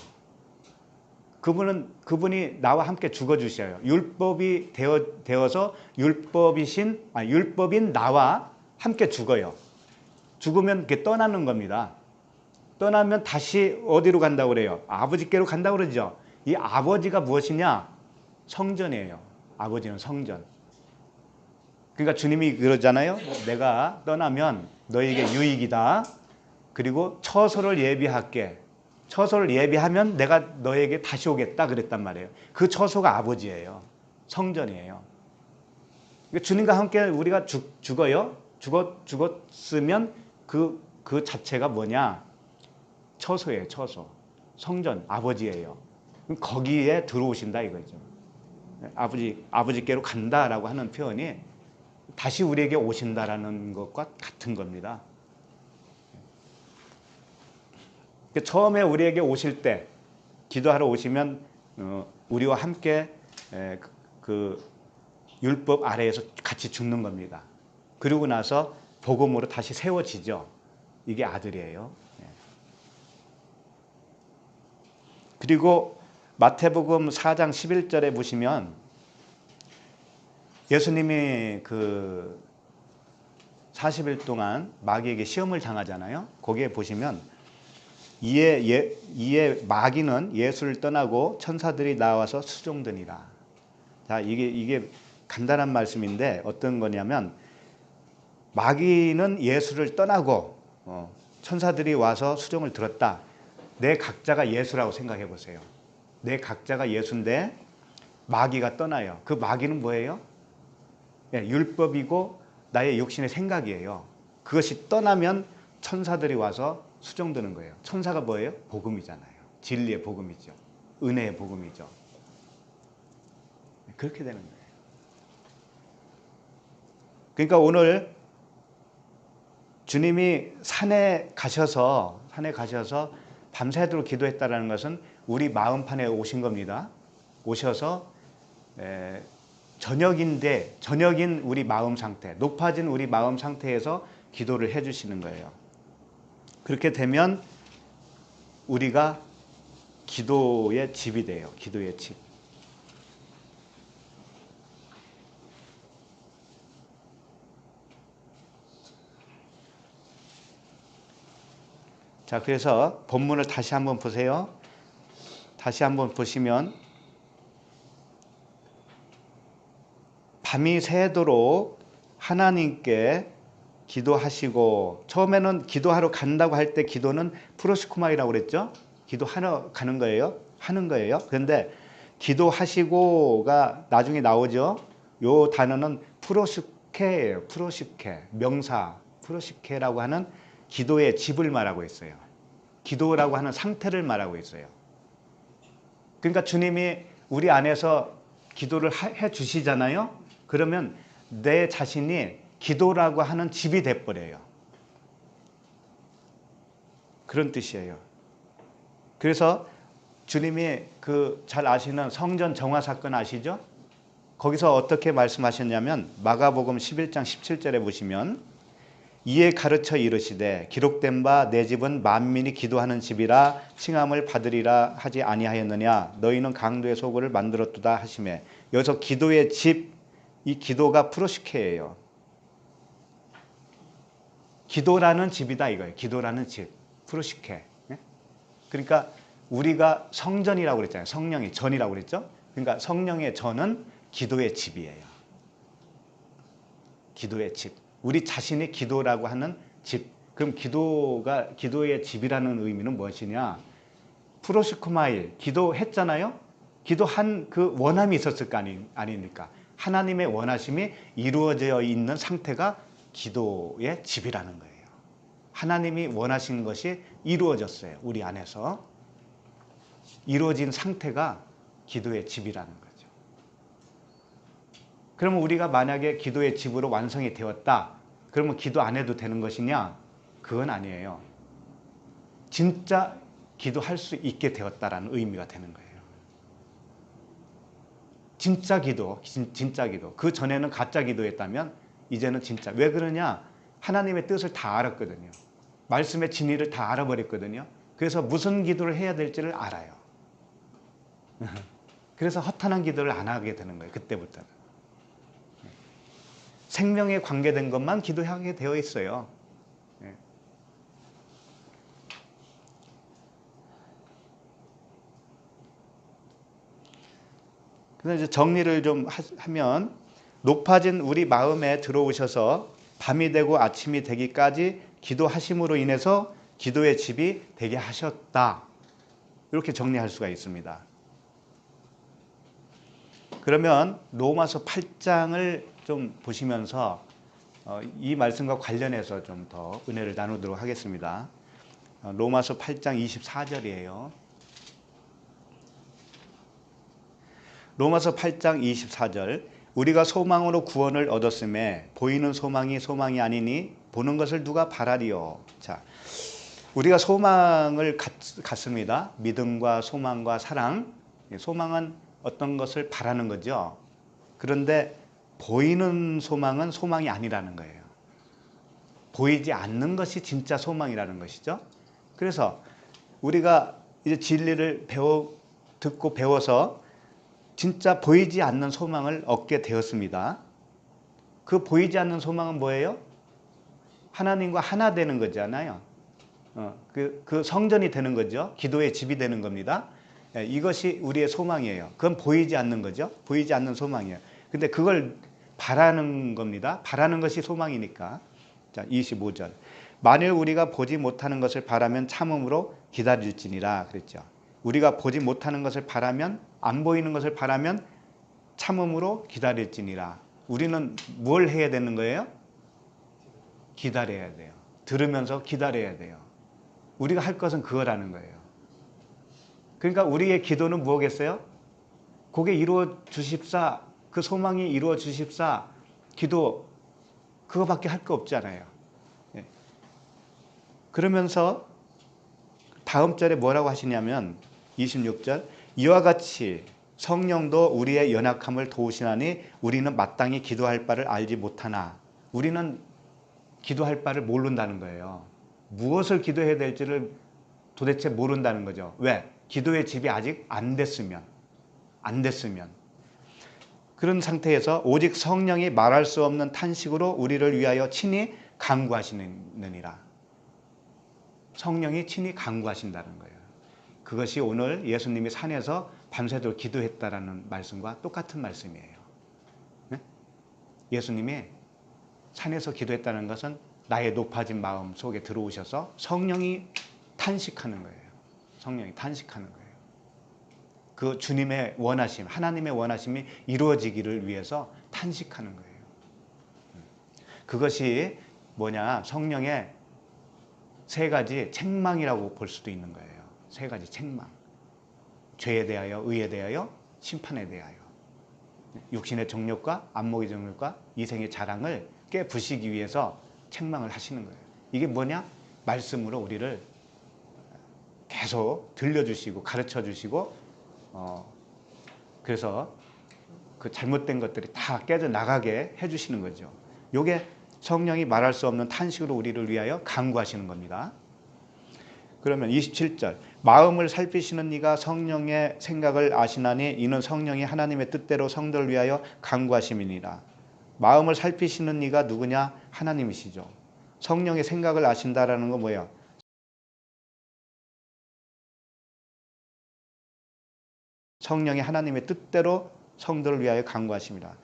그분이 나와 함께 죽어주셔요. 율법이 되어서 율법인 나와 함께 죽어요. 죽으면 그게 떠나는 겁니다. 떠나면 다시 어디로 간다고 그래요? 아버지께로 간다고 그러죠. 이 아버지가 무엇이냐? 성전이에요. 아버지는 성전. 그러니까 주님이 그러잖아요. 내가 떠나면 너에게 유익이다. 그리고 처소를 예비할게. 처소를 예비하면 내가 너에게 다시 오겠다 그랬단 말이에요. 그 처소가 아버지예요. 성전이에요. 그러니까 주님과 함께 우리가 죽어요. 죽었으면 그 자체가 뭐냐? 처소예요. 처소. 성전, 아버지예요. 거기에 들어오신다 이거죠. 아버지께로 간다라고 하는 표현이 다시 우리에게 오신다라는 것과 같은 겁니다. 처음에 우리에게 오실 때 기도하러 오시면 우리와 함께 그 율법 아래에서 같이 죽는 겁니다. 그리고 나서 복음으로 다시 세워지죠. 이게 아들이에요. 그리고 마태복음 4장 11절에 보시면 예수님이 그 40일 동안 마귀에게 시험을 당하잖아요. 거기에 보시면 이에 마귀는 예수를 떠나고 천사들이 나와서 수종드니라. 자, 이게 간단한 말씀인데 어떤 거냐면 마귀는 예수를 떠나고 천사들이 와서 수종을 들었다. 내 각자가 예수라고 생각해 보세요. 내 각자가 예수인데 마귀가 떠나요. 그 마귀는 뭐예요? 율법이고 나의 육신의 생각이에요. 그것이 떠나면 천사들이 와서 수종드는 거예요. 천사가 뭐예요? 복음이잖아요. 진리의 복음이죠. 은혜의 복음이죠. 그렇게 되는 거예요. 그러니까 오늘 주님이 산에 가셔서 밤새도록 기도했다라는 것은 우리 마음판에 오신 겁니다. 오셔서 저녁인 우리 마음 상태, 높아진 우리 마음 상태에서 기도를 해주시는 거예요. 그렇게 되면 우리가 기도의 집이 돼요. 기도의 집. 자, 그래서 본문을 다시 한번 보세요. 다시 한번 보시면 밤이 새도록 하나님께 기도하시고, 처음에는 기도하러 간다고 할 때 기도는 프로시코마이라고 그랬죠. 기도하러 가는 거예요. 하는 거예요. 그런데 기도하시고가 나중에 나오죠. 요 단어는 프로시케예요. 프로시케, 명사 프로시케라고 하는 기도의 집을 말하고 있어요. 기도라고 하는 상태를 말하고 있어요. 그러니까 주님이 우리 안에서 기도를 해 주시잖아요. 그러면 내 자신이 기도라고 하는 집이 돼버려요. 그런 뜻이에요. 그래서 주님이 그 잘 아시는 성전 정화 사건 아시죠? 거기서 어떻게 말씀하셨냐면 마가복음 11장 17절에 보시면 이에 가르쳐 이르시되 기록된 바 내 집은 만민이 기도하는 집이라 칭함을 받으리라 하지 아니하였느냐. 너희는 강도의 소굴을 만들었도다 하시매. 여기서 기도의 집, 이 기도가 프로시케예요. 기도라는 집이다 이거예요. 기도라는 집, 프로시케. 그러니까 우리가 성전이라고 그랬잖아요. 성령의 전이라고 그랬죠. 그러니까 성령의 전은 기도의 집이에요. 기도의 집. 우리 자신이 기도라고 하는 집. 그럼 기도의 집이라는 의미는 무엇이냐? 프로시코마일, 기도했잖아요. 기도한 그 원함이 있었을 거 아닙니까? 하나님의 원하심이 이루어져 있는 상태가 기도의 집이라는 거예요. 하나님이 원하신 것이 이루어졌어요. 우리 안에서. 이루어진 상태가 기도의 집이라는 거죠. 그러면 우리가 만약에 기도의 집으로 완성이 되었다. 그러면 기도 안 해도 되는 것이냐? 그건 아니에요. 진짜 기도할 수 있게 되었다라는 의미가 되는 거예요. 진짜 기도. 그 전에는 가짜 기도였다면 이제는 진짜. 왜 그러냐? 하나님의 뜻을 다 알았거든요. 말씀의 진리를 다 알아버렸거든요. 그래서 무슨 기도를 해야 될지를 알아요. 그래서 허탄한 기도를 안 하게 되는 거예요. 그때부터는. 생명에 관계된 것만 기도하게 되어 있어요. 그래서 이제 정리를 좀 하면 높아진 우리 마음에 들어오셔서 밤이 되고 아침이 되기까지 기도하심으로 인해서 기도의 집이 되게 하셨다. 이렇게 정리할 수가 있습니다. 그러면 로마서 8장을 좀 보시면서 이 말씀과 관련해서 좀 더 은혜를 나누도록 하겠습니다. 로마서 8장 24절이에요. 로마서 8장 24절 우리가 소망으로 구원을 얻었음에 보이는 소망이 소망이 아니니 보는 것을 누가 바라리요. 자, 우리가 소망을 갖습니다. 믿음과 소망과 사랑. 소망은 어떤 것을 바라는 거죠. 그런데 보이는 소망은 소망이 아니라는 거예요. 보이지 않는 것이 진짜 소망이라는 것이죠. 그래서 우리가 이제 진리를 듣고 배워서 진짜 보이지 않는 소망을 얻게 되었습니다. 그 보이지 않는 소망은 뭐예요? 하나님과 하나 되는 거잖아요. 그 성전이 되는 거죠. 기도의 집이 되는 겁니다. 이것이 우리의 소망이에요. 그건 보이지 않는 거죠. 보이지 않는 소망이에요. 근데 그걸 바라는 겁니다. 바라는 것이 소망이니까. 자, 25절. 만일 우리가 보지 못하는 것을 바라면 참음으로 기다릴지니라 그랬죠. 우리가 보지 못하는 것을 바라면, 안 보이는 것을 바라면 참음으로 기다릴지니라. 우리는 뭘 해야 되는 거예요? 기다려야 돼요. 들으면서 기다려야 돼요. 우리가 할 것은 그거라는 거예요. 그러니까 우리의 기도는 뭐겠어요? 그게 이루어 주십사, 그 소망이 이루어 주십사, 기도 그거밖에 할 거 없잖아요. 예. 그러면서 다음 절에 뭐라고 하시냐면 26절, 이와 같이 성령도 우리의 연약함을 도우시나니 우리는 마땅히 기도할 바를 알지 못하나. 우리는 기도할 바를 모른다는 거예요. 무엇을 기도해야 될지를 도대체 모른다는 거죠. 왜? 기도의 집이 아직 안 됐으면. 그런 상태에서 오직 성령이 말할 수 없는 탄식으로 우리를 위하여 친히 간구하시느니라. 성령이 친히 간구하신다는 거예요. 그것이 오늘 예수님이 산에서 밤새도록 기도했다라는 말씀과 똑같은 말씀이에요. 네? 예수님이 산에서 기도했다는 것은 나의 높아진 마음 속에 들어오셔서 성령이 탄식하는 거예요. 성령이 탄식하는 거예요. 그 주님의 원하심, 하나님의 원하심이 이루어지기를 위해서 탄식하는 거예요. 그것이 뭐냐? 성령의 세 가지 책망이라고 볼 수도 있는 거예요. 세 가지 책망. 죄에 대하여, 의에 대하여, 심판에 대하여. 육신의 정욕과 안목의 정욕과 이생의 자랑을 깨부시기 위해서 책망을 하시는 거예요. 이게 뭐냐? 말씀으로 우리를 계속 들려주시고 가르쳐 주시고 그래서 그 잘못된 것들이 다 깨져 나가게 해주시는 거죠. 이게 성령이 말할 수 없는 탄식으로 우리를 위하여 간구하시는 겁니다. 그러면 27절, 마음을 살피시는 이가 성령의 생각을 아시나니 이는 성령이 하나님의 뜻대로 성도를 위하여 간구하심이니라. 마음을 살피시는 이가 누구냐? 하나님이시죠. 성령의 생각을 아신다라는 건 뭐예요? 성령이 하나님의 뜻대로 성도를 위하여 간구하십니다.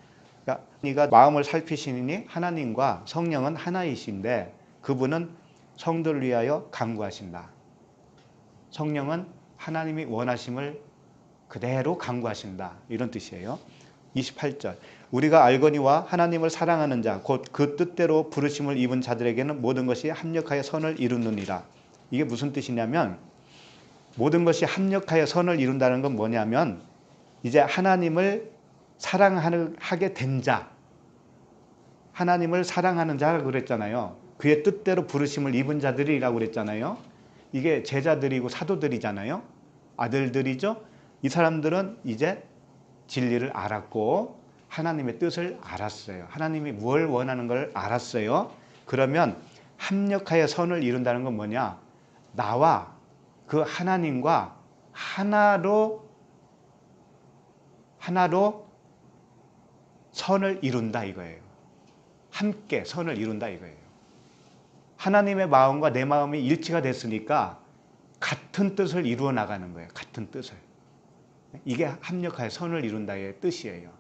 그러니까 네가 마음을 살피시니 하나님과 성령은 하나이신데 그분은 성도를 위하여 간구하신다. 성령은 하나님이 원하심을 그대로 간구하신다. 이런 뜻이에요. 28절, 우리가 알거니와 하나님을 사랑하는 자 곧 그 뜻대로 부르심을 입은 자들에게는 모든 것이 합력하여 선을 이루느니라. 이게 무슨 뜻이냐면 모든 것이 합력하여 선을 이룬다는 건 뭐냐면 이제 하나님을 사랑하게 된 자, 하나님을 사랑하는 자라고 그랬잖아요. 그의 뜻대로 부르심을 입은 자들이라고 그랬잖아요. 이게 제자들이고 사도들이잖아요. 아들들이죠. 이 사람들은 이제 진리를 알았고 하나님의 뜻을 알았어요. 하나님이 뭘 원하는 걸 알았어요. 그러면 합력하여 선을 이룬다는 건 뭐냐? 나와 그 하나님과 하나로 선을 이룬다 이거예요. 함께 선을 이룬다 이거예요. 하나님의 마음과 내 마음이 일치가 됐으니까 같은 뜻을 이루어 나가는 거예요. 같은 뜻을. 이게 합력하여 선을 이룬다의 뜻이에요.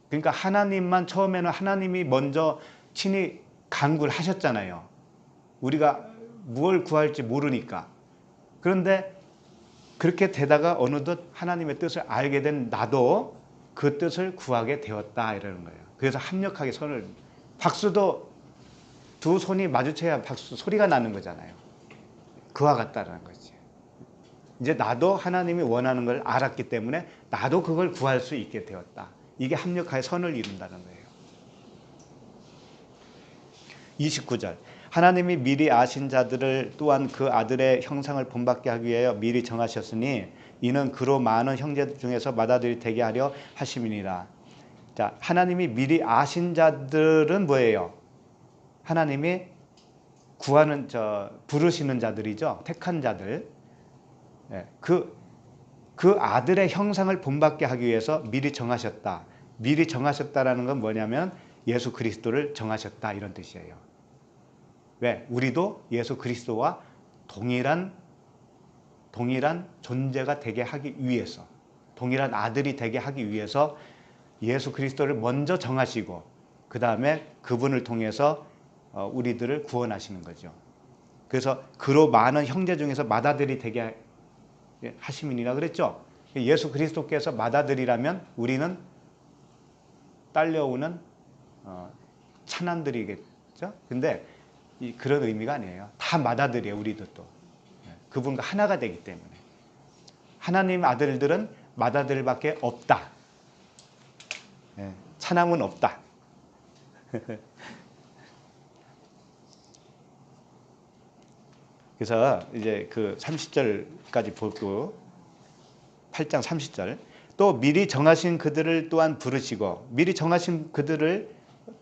그러니까 하나님만 처음에는 하나님이 먼저 친히 간구를 하셨잖아요. 우리가 무엇을 구할지 모르니까. 그런데 그렇게 되다가 어느덧 하나님의 뜻을 알게 된 나도 그 뜻을 구하게 되었다 이러는 거예요. 그래서 합력하게 선을, 박수도 두 손이 마주쳐야 박수 소리가 나는 거잖아요. 그와 같다라는 거지. 이제 나도 하나님이 원하는 걸 알았기 때문에 나도 그걸 구할 수 있게 되었다. 이게 합력하여 선을 이룬다는 거예요. 29절, 하나님이 미리 아신 자들을 또한 그 아들의 형상을 본받게 하기 위하여 미리 정하셨으니 이는 그로 많은 형제 중에서 맏아들이 되게 하려 하심이니라. 자, 하나님이 미리 아신 자들은 뭐예요? 하나님이 구하는 부르시는 자들이죠. 택한 자들. 예, 그 아들의 형상을 본받게 하기 위해서 미리 정하셨다. 미리 정하셨다라는 건 뭐냐면 예수 그리스도를 정하셨다 이런 뜻이에요. 왜? 우리도 예수 그리스도와 동일한 존재가 되게 하기 위해서, 동일한 아들이 되게 하기 위해서 예수 그리스도를 먼저 정하시고 그 다음에 그분을 통해서 우리들을 구원하시는 거죠. 그래서 그로 많은 형제 중에서 맏아들이 되게 하심이니라 그랬죠. 예수 그리스도께서 맏아들이라면 우리는 딸려오는 차남들이겠죠. 근데 그런 의미가 아니에요. 다 맏아들이에요. 우리도 또 그분과 하나가 되기 때문에 하나님 아들들은 맏아들밖에 없다. 차남은 없다. 그래서 이제 그 30절까지 보고 8장 30절 또 미리 정하신 그들을 또한 부르시고 미리 정하신 그들을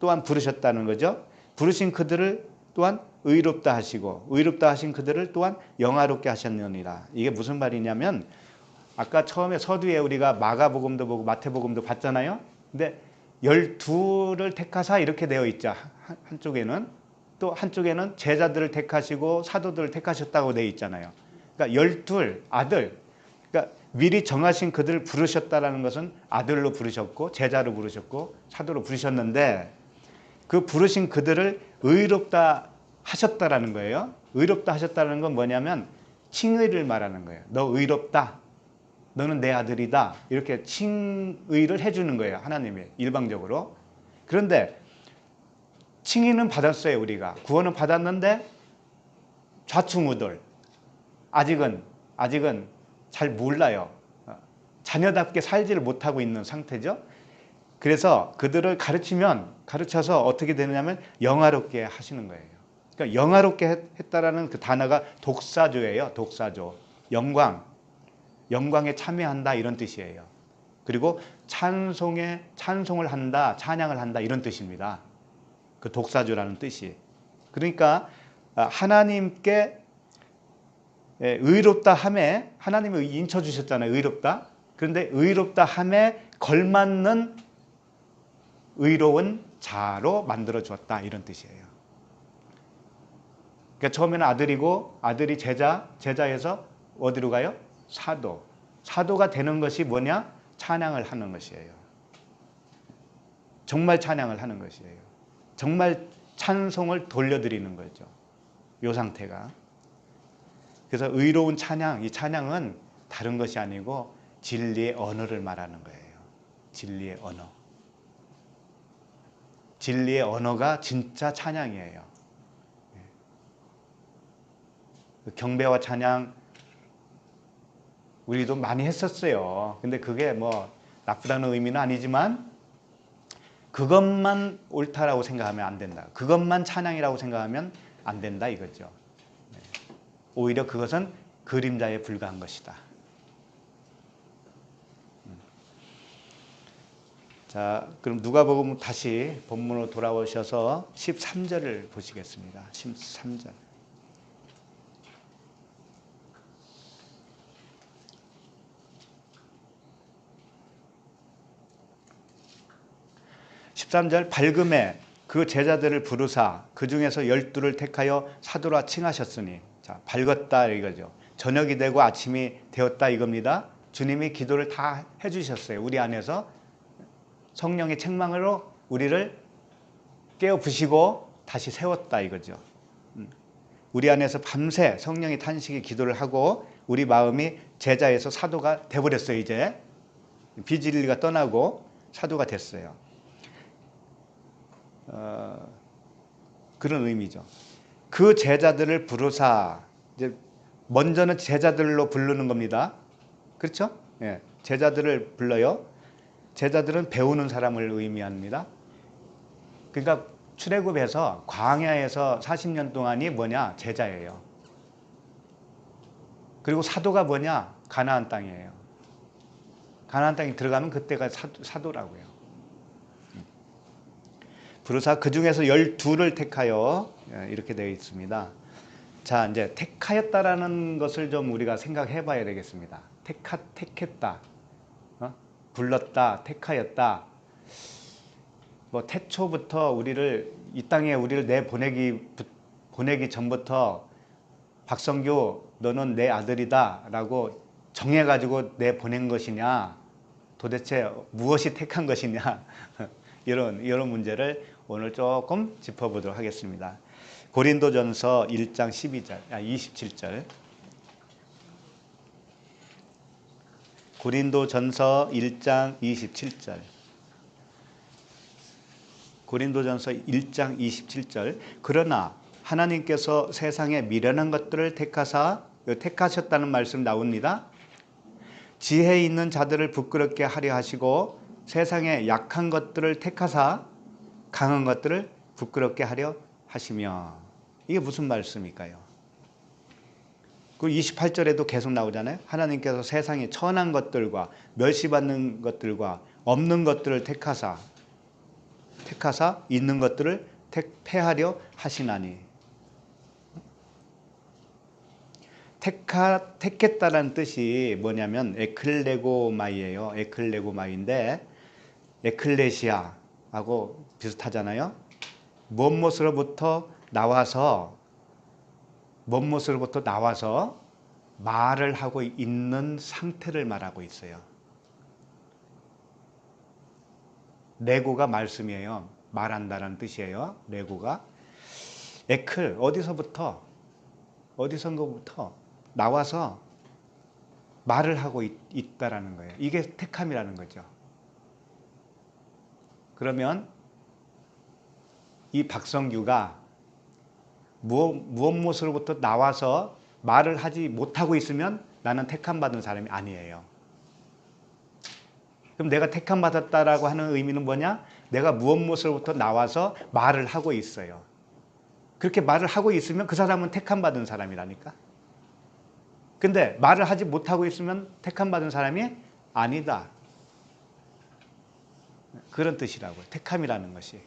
또한 부르셨다는 거죠. 부르신 그들을 또한 의롭다 하시고 의롭다 하신 그들을 또한 영화롭게 하셨느니라. 이게 무슨 말이냐면 아까 처음에 서두에 우리가 마가복음도 보고 마태복음도 봤잖아요. 근데 12를 택하사 이렇게 되어 있죠. 한쪽에는 또 한쪽에는 제자들을 택하시고 사도들을 택하셨다고 되어 있잖아요. 그러니까 12 아들, 그러니까 미리 정하신 그들을 부르셨다라는 것은 아들로 부르셨고 제자로 부르셨고 사도로 부르셨는데 그 부르신 그들을 의롭다 하셨다라는 거예요. 의롭다 하셨다는 건 뭐냐면 칭의를 말하는 거예요. 너 의롭다. 너는 내 아들이다. 이렇게 칭의를 해주는 거예요. 하나님이 일방적으로. 그런데 칭의는 받았어요. 우리가 구원은 받았는데 좌충우돌 아직은 잘 몰라요. 자녀답게 살지를 못하고 있는 상태죠. 그래서 그들을 가르쳐서 어떻게 되느냐면 영화롭게 하시는 거예요. 그러니까 영화롭게 했다라는 그 단어가 독사조예요. 독사조. 영광에 참여한다 이런 뜻이에요. 그리고 찬송을 한다, 찬양을 한다 이런 뜻입니다. 그 독사조라는 뜻이. 그러니까 하나님께 의롭다 함에 하나님이 인쳐 주셨잖아요. 의롭다. 그런데 의롭다 함에 걸맞는 의로운 자로 만들어 주었다 이런 뜻이에요. 그러니까 처음에는 아들이고 아들이 제자에서 어디로 가요? 사도가 되는 것이 뭐냐? 찬양을 하는 것이에요. 정말 찬양을 하는 것이에요. 정말 찬송을 돌려드리는 거죠. 이 상태가. 그래서 의로운 찬양, 이 찬양은 다른 것이 아니고 진리의 언어를 말하는 거예요. 진리의 언어. 진리의 언어가 진짜 찬양이에요. 경배와 찬양 우리도 많이 했었어요. 근데 그게 뭐 나쁘다는 의미는 아니지만 그것만 옳다라고 생각하면 안 된다. 그것만 찬양이라고 생각하면 안 된다 이거죠. 오히려 그것은 그림자에 불과한 것이다. 자, 그럼 누가복음 다시 본문으로 돌아오셔서 13절을 보시겠습니다. 13절. 13절 밝음에 그 제자들을 부르사 그 중에서 12를 택하여 사도라 칭하셨으니 자 밝았다 이거죠. 저녁이 되고 아침이 되었다 이겁니다. 주님이 기도를 다 해주셨어요. 우리 안에서 성령의 책망으로 우리를 깨어부시고 다시 세웠다 이거죠. 우리 안에서 밤새 성령의 탄식의 기도를 하고 우리 마음이 제자에서 사도가 돼버렸어요. 이제 비진리가 떠나고 사도가 됐어요. 그런 의미죠. 그 제자들을 부르사 이제 먼저는 제자들로 부르는 겁니다. 그렇죠? 예, 제자들을 불러요. 제자들은 배우는 사람을 의미합니다. 그러니까 출애굽해서 광야에서 40년 동안이 뭐냐? 제자예요. 그리고 사도가 뭐냐? 가나안 땅이에요. 가나안 땅에 들어가면 그때가 사도라고요. 부르사 그 중에서 12를 택하여 이렇게 되어 있습니다. 자, 이제 택하였다라는 것을 좀 우리가 생각해 봐야 되겠습니다. 택했다. 불렀다. 택하였다. 뭐 태초부터 우리를 이 땅에 우리를 보내기 전부터 박성규 너는 내 아들이다라고 정해가지고 내 보낸 것이냐, 도대체 무엇이 택한 것이냐 이런 문제를 오늘 조금 짚어보도록 하겠습니다. 고린도전서 1장 27절. 고린도전서 1장 27절. 고린도전서 1장 27절. 그러나 하나님께서 세상에 미련한 것들을 택하셨다는 말씀 나옵니다. 지혜 있는 자들을 부끄럽게 하려 하시고 세상에 약한 것들을 택하사 강한 것들을 부끄럽게 하려 하시며. 이게 무슨 말씀일까요? 그 28절에도 계속 나오잖아요. 하나님께서 세상에 천한 것들과 멸시받는 것들과 없는 것들을 택하사 있는 것들을 폐하려 하시나니. 택했다라는 뜻이 뭐냐면 에클레고마이예요. 에클레고마인데 에클레시아하고 비슷하잖아요. 무엇으로부터 나와서 말을 하고 있는 상태를 말하고 있어요. 레고가 말씀이에요. 말한다라는 뜻이에요. 레고가. 에클 어디서부터 나와서 말을 하고 있다라는 거예요. 이게 택함이라는 거죠. 그러면 이 박성규가 무엇으로부터 나와서 말을 하지 못하고 있으면 나는 택함 받은 사람이 아니에요. 그럼 내가 택함 받았다라고 하는 의미는 뭐냐? 내가 무엇으로부터 나와서 말을 하고 있어요. 그렇게 말을 하고 있으면 그 사람은 택함 받은 사람이라니까. 근데 말을 하지 못하고 있으면 택함 받은 사람이 아니다. 그런 뜻이라고요. 택함이라는 것이.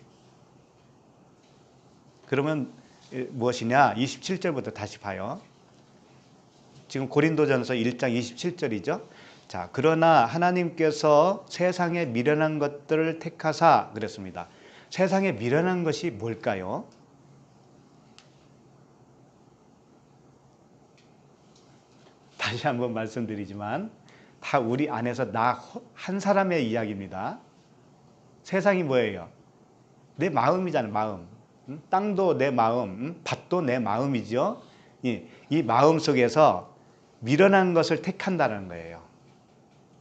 그러면 무엇이냐? 27절부터 다시 봐요. 지금 고린도전서 1장 27절이죠. 자, 그러나 하나님께서 세상에 미련한 것들을 택하사 그랬습니다. 세상에 미련한 것이 뭘까요? 다시 한번 말씀드리지만 다 우리 안에서 나 한 사람의 이야기입니다. 세상이 뭐예요? 내 마음이잖아요. 마음. 땅도 내 마음, 밭도 내 마음이죠. 이 마음 속에서 미련한 것을 택한다는 거예요.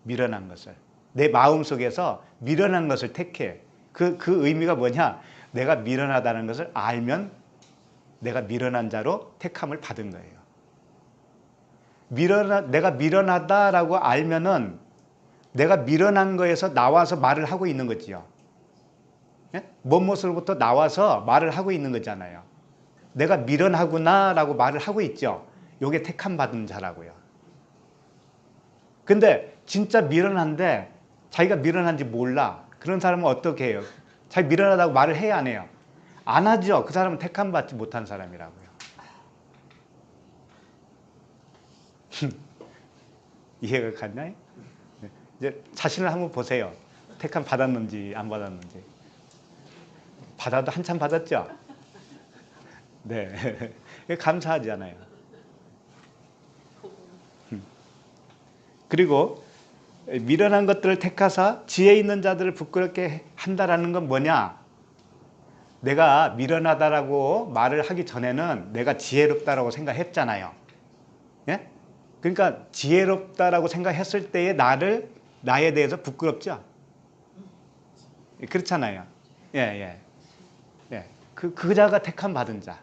미련한 것을. 내 마음 속에서 미련한 것을 택해. 그 의미가 뭐냐? 내가 미련하다는 것을 알면 내가 미련한 자로 택함을 받은 거예요. 내가 미련하다라고 알면은 내가 미련한 거에서 나와서 말을 하고 있는 거지요. 예? 무엇으로부터 나와서 말을 하고 있는 거잖아요. 내가 미련하구나라고 말을 하고 있죠. 요게 택함 받은 자라고요. 근데 진짜 미련한데 자기가 미련한지 몰라. 그런 사람은 어떻게 해요? 자기 미련하다고 말을 해야 안 해요? 안 하죠. 그 사람은 택함 받지 못한 사람이라고요. 이해가 갔나요? 이제 자신을 한번 보세요. 택함 받았는지 안 받았는지. 받아도 한참 받았죠? 네. 감사하잖아요. 그리고 미련한 것들을 택하사 지혜 있는 자들을 부끄럽게 한다라는 건 뭐냐? 내가 미련하다라고 말을 하기 전에는 내가 지혜롭다라고 생각했잖아요. 예? 그러니까 지혜롭다라고 생각했을 때의 나에 대해서 부끄럽죠? 그렇잖아요. 예. 그 자가 택함 받은 자.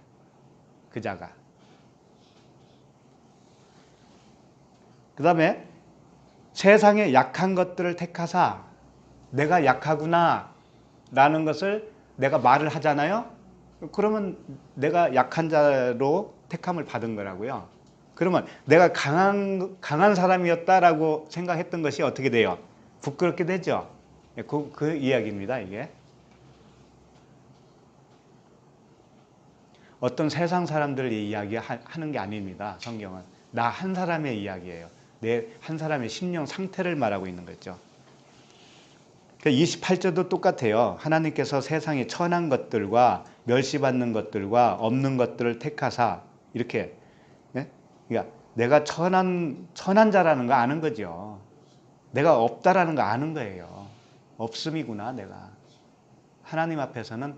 그 자가. 그 다음에 세상에 약한 것들을 택하사 내가 약하구나 라는 것을 내가 말을 하잖아요. 그러면 내가 약한 자로 택함을 받은 거라고요. 그러면 내가 강한 사람이었다라고 생각했던 것이 어떻게 돼요? 부끄럽게 되죠. 그 이야기입니다, 이게. 어떤 세상 사람들 이야기하는 게 아닙니다, 성경은. 나 한 사람의 이야기예요. 내 한 사람의 심령 상태를 말하고 있는 거죠. 28절도 똑같아요. 하나님께서 세상에 천한 것들과 멸시받는 것들과 없는 것들을 택하사 이렇게. 예? 그러니까 내가 천한 자라는 거 아는 거죠. 내가 없다라는 거 아는 거예요. 없음이구나 내가. 하나님 앞에서는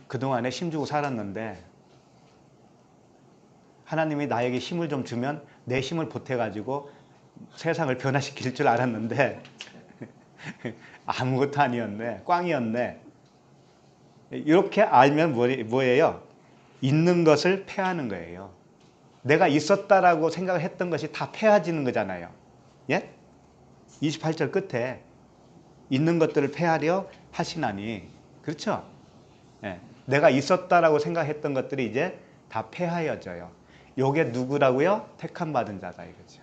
그동안에 힘주고 살았는데 하나님이 나에게 힘을 좀 주면 내 힘을 보태가지고 세상을 변화시킬 줄 알았는데 아무것도 아니었네. 꽝이었네. 이렇게 알면 뭐예요? 있는 것을 패하는 거예요. 내가 있었다라고 생각을 했던 것이 다 패해지는 거잖아요. 예? 28절 끝에 있는 것들을 패하려 하시나니. 그렇죠? 예. 내가 있었다라고 생각했던 것들이 이제 다 패하여져요. 요게 누구라고요? 택함 받은 자다 이거죠.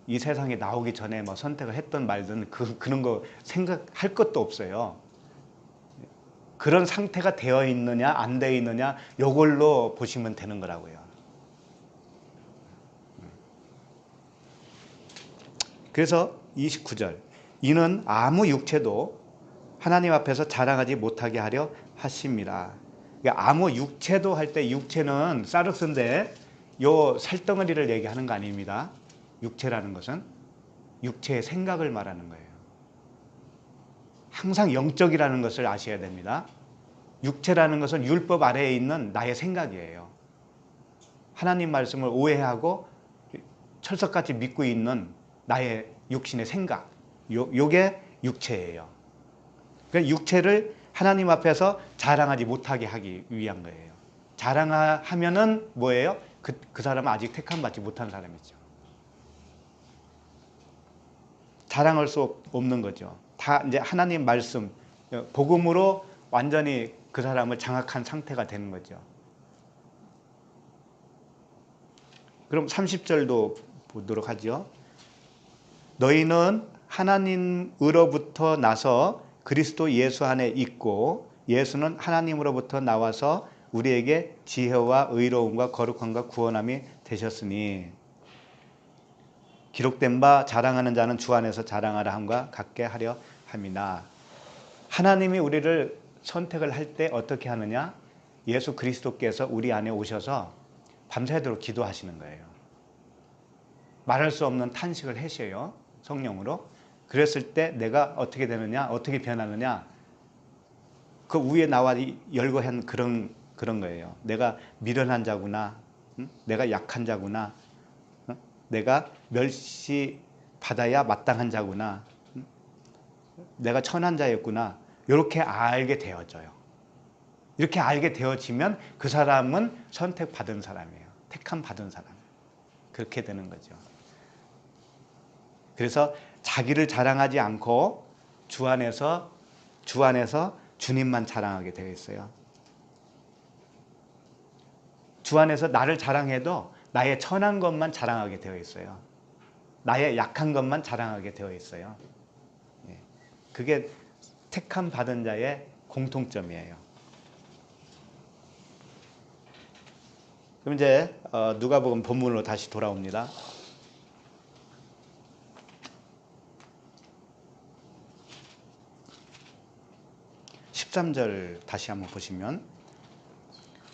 이 세상에 나오기 전에 뭐 선택을 했던 말든 그런 거 생각할 것도 없어요. 그런 상태가 되어 있느냐 안 되어 있느냐 요걸로 보시면 되는 거라고요. 그래서 29절 이는 아무 육체도 하나님 앞에서 자랑하지 못하게 하려 하십니다. 그러니까 아무 육체도 할 때 육체는 사르스인데 요 살덩어리를 얘기하는 거 아닙니다. 육체라는 것은 육체의 생각을 말하는 거예요. 항상 영적이라는 것을 아셔야 됩니다. 육체라는 것은 율법 아래에 있는 나의 생각이에요. 하나님 말씀을 오해하고 철석같이 믿고 있는 나의 육신의 생각. 요게 육체예요. 그러니까 육체를 하나님 앞에서 자랑하지 못하게 하기 위한 거예요. 자랑하면은 뭐예요? 그 사람은 아직 택함 받지 못한 사람이죠. 자랑할 수 없는 거죠. 다 이제 하나님 말씀, 복음으로 완전히 그 사람을 장악한 상태가 되는 거죠. 그럼 30절도 보도록 하죠. 너희는 하나님으로부터 나서 그리스도 예수 안에 있고 예수는 하나님으로부터 나와서 우리에게 지혜와 의로움과 거룩함과 구원함이 되셨으니 기록된 바 자랑하는 자는 주 안에서 자랑하라 함과 같게 하려 함이나. 하나님이 우리를 선택을 할 때 어떻게 하느냐? 예수 그리스도께서 우리 안에 오셔서 밤새도록 기도하시는 거예요. 말할 수 없는 탄식을 하셔요. 성령으로. 그랬을 때 내가 어떻게 되느냐? 어떻게 변하느냐? 그 위에 나와 열거한 그런 거예요. 내가 미련한 자구나. 내가 약한 자구나. 내가 멸시받아야 마땅한 자구나. 내가 천한 자였구나. 이렇게 알게 되어져요. 이렇게 알게 되어지면 그 사람은 선택받은 사람이에요. 택함 받은 사람. 그렇게 되는 거죠. 그래서 자기를 자랑하지 않고 주 안에서 주님만 자랑하게 되어 있어요. 주 안에서 나를 자랑해도 나의 천한 것만 자랑하게 되어 있어요. 나의 약한 것만 자랑하게 되어 있어요. 그게 택함 받은 자의 공통점이에요. 그럼 이제 누가복음 본문으로 다시 돌아옵니다. 13절 다시 한번 보시면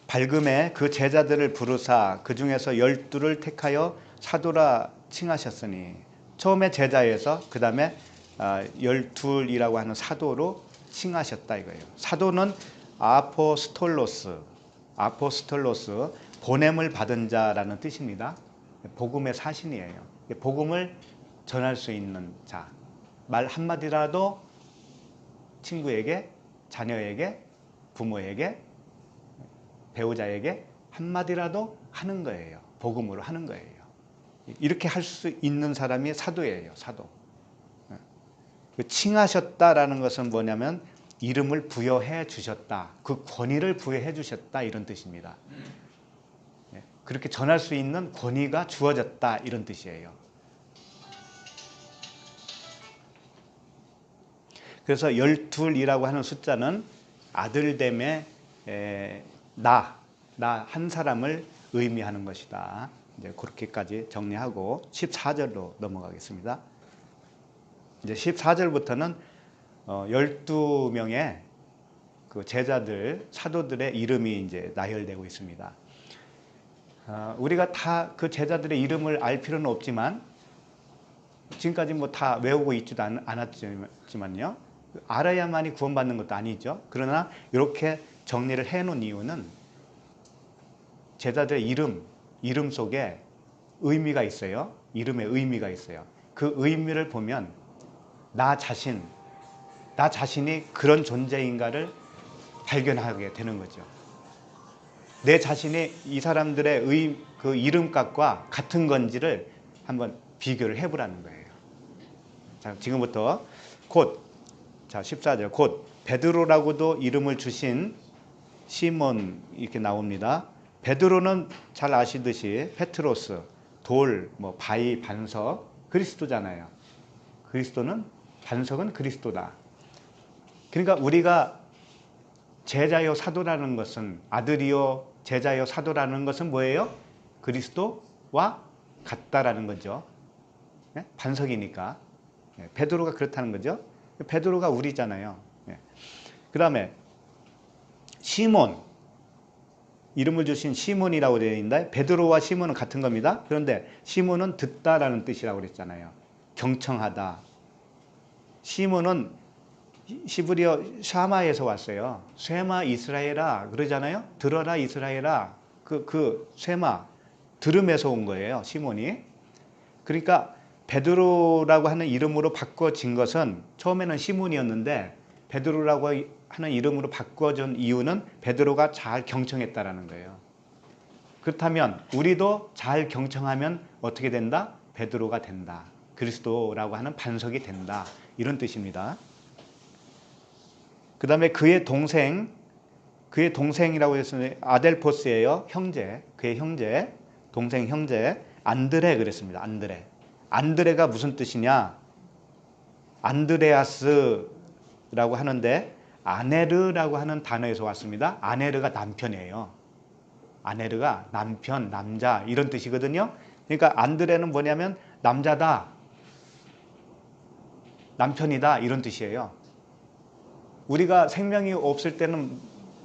밝음에 그 제자들을 부르사 그 중에서 12를 택하여 사도라 칭하셨으니 처음에 제자에서 그 다음에 12이라고 하는 사도로 칭하셨다 이거예요. 사도는 아포스톨로스 보냄을 받은 자라는 뜻입니다. 복음의 사신이에요. 복음을 전할 수 있는 자. 말 한마디라도 친구에게, 자녀에게, 부모에게, 배우자에게 한마디라도 하는 거예요. 복음으로 하는 거예요. 이렇게 할 수 있는 사람이 사도예요. 사도. 그 칭하셨다라는 것은 뭐냐면 이름을 부여해 주셨다. 그 권위를 부여해 주셨다 이런 뜻입니다. 예, 그렇게 전할 수 있는 권위가 주어졌다 이런 뜻이에요. 그래서 12이라고 하는 숫자는 아들됨의 나 한 사람을 의미하는 것이다. 이제 그렇게까지 정리하고 14절로 넘어가겠습니다. 이제 14절부터는 12명의 그 제자들, 사도들의 이름이 이제 나열되고 있습니다. 우리가 다 그 제자들의 이름을 알 필요는 없지만 지금까지 뭐 다 외우고 있지도 않았지만요. 알아야만이 구원받는 것도 아니죠. 그러나 이렇게 정리를 해놓은 이유는 제자들의 이름 속에 의미가 있어요. 이름에 의미가 있어요. 그 의미를 보면 나 자신이 그런 존재인가를 발견하게 되는 거죠. 내 자신이 이 사람들의 그 이름값과 같은 건지를 한번 비교를 해보라는 거예요. 자, 지금부터 자, 14절 곧 베드로라고도 이름을 주신 시몬 이렇게 나옵니다. 베드로는 잘 아시듯이 페트로스, 돌, 뭐 바위, 반석, 그리스도잖아요. 그리스도는 반석은 그리스도다. 그러니까 우리가 제자요 사도라는 것은 아들이요 제자요 사도라는 것은 뭐예요? 그리스도와 같다라는 거죠. 네? 반석이니까. 네. 베드로가 그렇다는 거죠. 베드로가 우리잖아요. 네. 그 다음에 시몬 이름을 주신 시몬이라고 되어 있는데 베드로와 시몬은 같은 겁니다. 그런데 시몬은 듣다라는 뜻이라고 그랬잖아요. 경청하다. 시몬은 시브리어 샤마에서 왔어요. 쇠마 이스라엘아 그러잖아요. 들어라 이스라엘아. 그 쇠마 들음에서 온 거예요. 시몬이. 그러니까 베드로라고 하는 이름으로 바꿔진 것은 처음에는 시몬이었는데 베드로라고 하는 이름으로 바꿔준 이유는 베드로가 잘 경청했다라는 거예요. 그렇다면 우리도 잘 경청하면 어떻게 된다? 베드로가 된다. 그리스도라고 하는 반석이 된다. 이런 뜻입니다. 그 다음에 그의 동생이라고 했으니 아델포스예요. 형제, 그의 형제, 동생 형제 안드레 그랬습니다. 안드레가 무슨 뜻이냐? 안드레아스라고 하는데 아네르라고 하는 단어에서 왔습니다. 아네르가 남편이에요. 아네르가 남편, 남자 이런 뜻이거든요. 그러니까 안드레는 뭐냐면 남자다, 남편이다 이런 뜻이에요. 우리가 생명이 없을 때는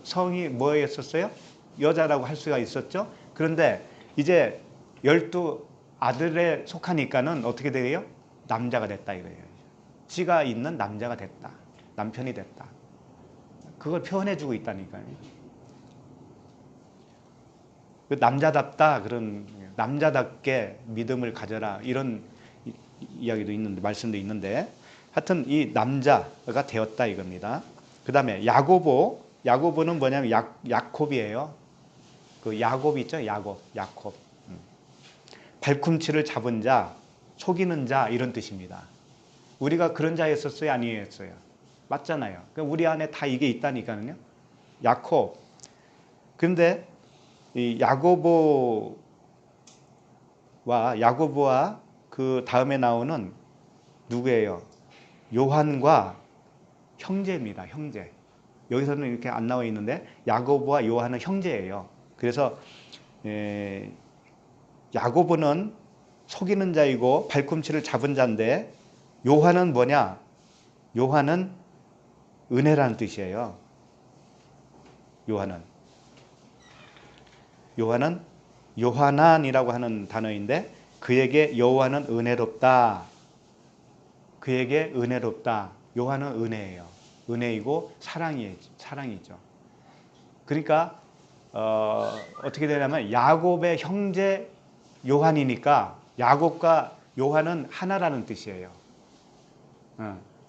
성이 뭐였었어요? 여자라고 할 수가 있었죠. 그런데 이제 12 아들에 속하니까는 어떻게 돼요? 남자가 됐다 이거예요. 씨가 있는 남자가 됐다. 남편이 됐다. 그걸 표현해주고 있다니까요. 남자답다 그런 남자답게 믿음을 가져라 이런 이야기도 있는데 말씀도 있는데 하여튼 이 남자가 되었다 이겁니다. 그 다음에 야고보는 뭐냐면 야콥이에요. 그 야곱 있죠? 야곱. 발꿈치를 잡은 자, 속이는 자 이런 뜻입니다. 우리가 그런 자였었어요? 아니었어요? 맞잖아요. 우리 안에 다 이게 있다니까요. 야콥. 그런데 이 야고보와 그 다음에 나오는 누구예요? 요한과 형제입니다. 형제. 여기서는 이렇게 안 나와 있는데 야고보와 요한은 형제예요. 그래서 야고보는 속이는 자이고 발꿈치를 잡은 자인데 요한은 뭐냐? 요한은 은혜라는 뜻이에요. 요한은 요하난이라고 하는 단어인데 그에게 여호와는 은혜롭다. 그에게 은혜롭다. 요한은 은혜예요. 은혜이고 사랑이죠. 그러니까 어떻게 되냐면 야곱의 형제 요한이니까 야곱과 요한은 하나라는 뜻이에요.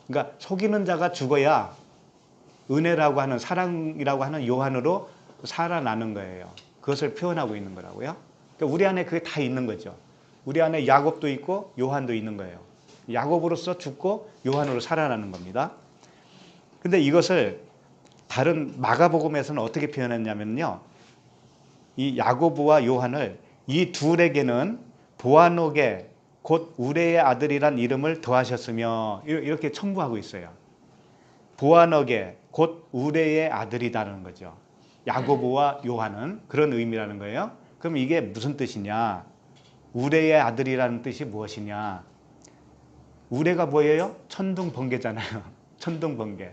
그러니까 속이는 자가 죽어야 은혜라고 하는 사랑이라고 하는 요한으로 살아나는 거예요. 그것을 표현하고 있는 거라고요. 그러니까 우리 안에 그게 다 있는 거죠. 우리 안에 야곱도 있고 요한도 있는 거예요. 야고보로서 죽고 요한으로 살아나는 겁니다. 근데 이것을 다른 마가복음에서는 어떻게 표현했냐면요. 이 야고보와 요한을 이 둘에게는 보아노게 곧 우레의 아들이란 이름을 더하셨으며 이렇게 첨부하고 있어요. 보아너게 곧 우레의 아들이라는 거죠. 야고보와 요한은 그런 의미라는 거예요. 그럼 이게 무슨 뜻이냐? 우레의 아들이라는 뜻이 무엇이냐? 우레가 뭐예요? 천둥번개잖아요. 천둥번개.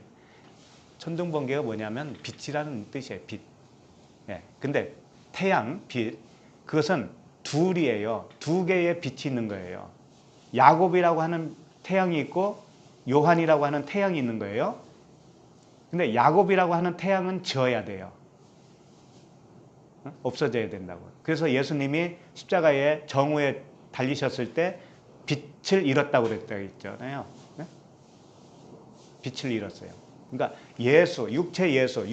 천둥번개가 뭐냐면 빛이라는 뜻이에요. 빛. 예. 근데 태양, 빛, 그것은 둘이에요. 두 개의 빛이 있는 거예요. 야곱이라고 하는 태양이 있고 요한이라고 하는 태양이 있는 거예요. 근데 야곱이라고 하는 태양은 지어야 돼요. 없어져야 된다고. 그래서 예수님이 십자가에 정오에 달리셨을 때 빛을 잃었다고 그랬잖아요. 네? 빛을 잃었어요. 그러니까 예수, 육체 예수,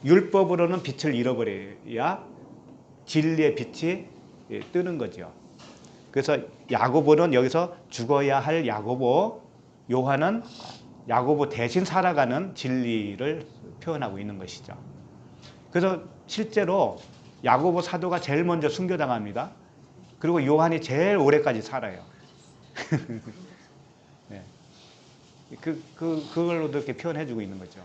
율법으로는 빛을 잃어버려야 진리의 빛이 뜨는 거죠. 그래서 야고보는 여기서 죽어야 할 야고보, 요한은 야고보 대신 살아가는 진리를 표현하고 있는 것이죠. 그래서 실제로 야고보 사도가 제일 먼저 순교당합니다. 그리고 요한이 제일 오래까지 살아요. 네. 그걸로도 이렇게 표현해주고 있는 거죠.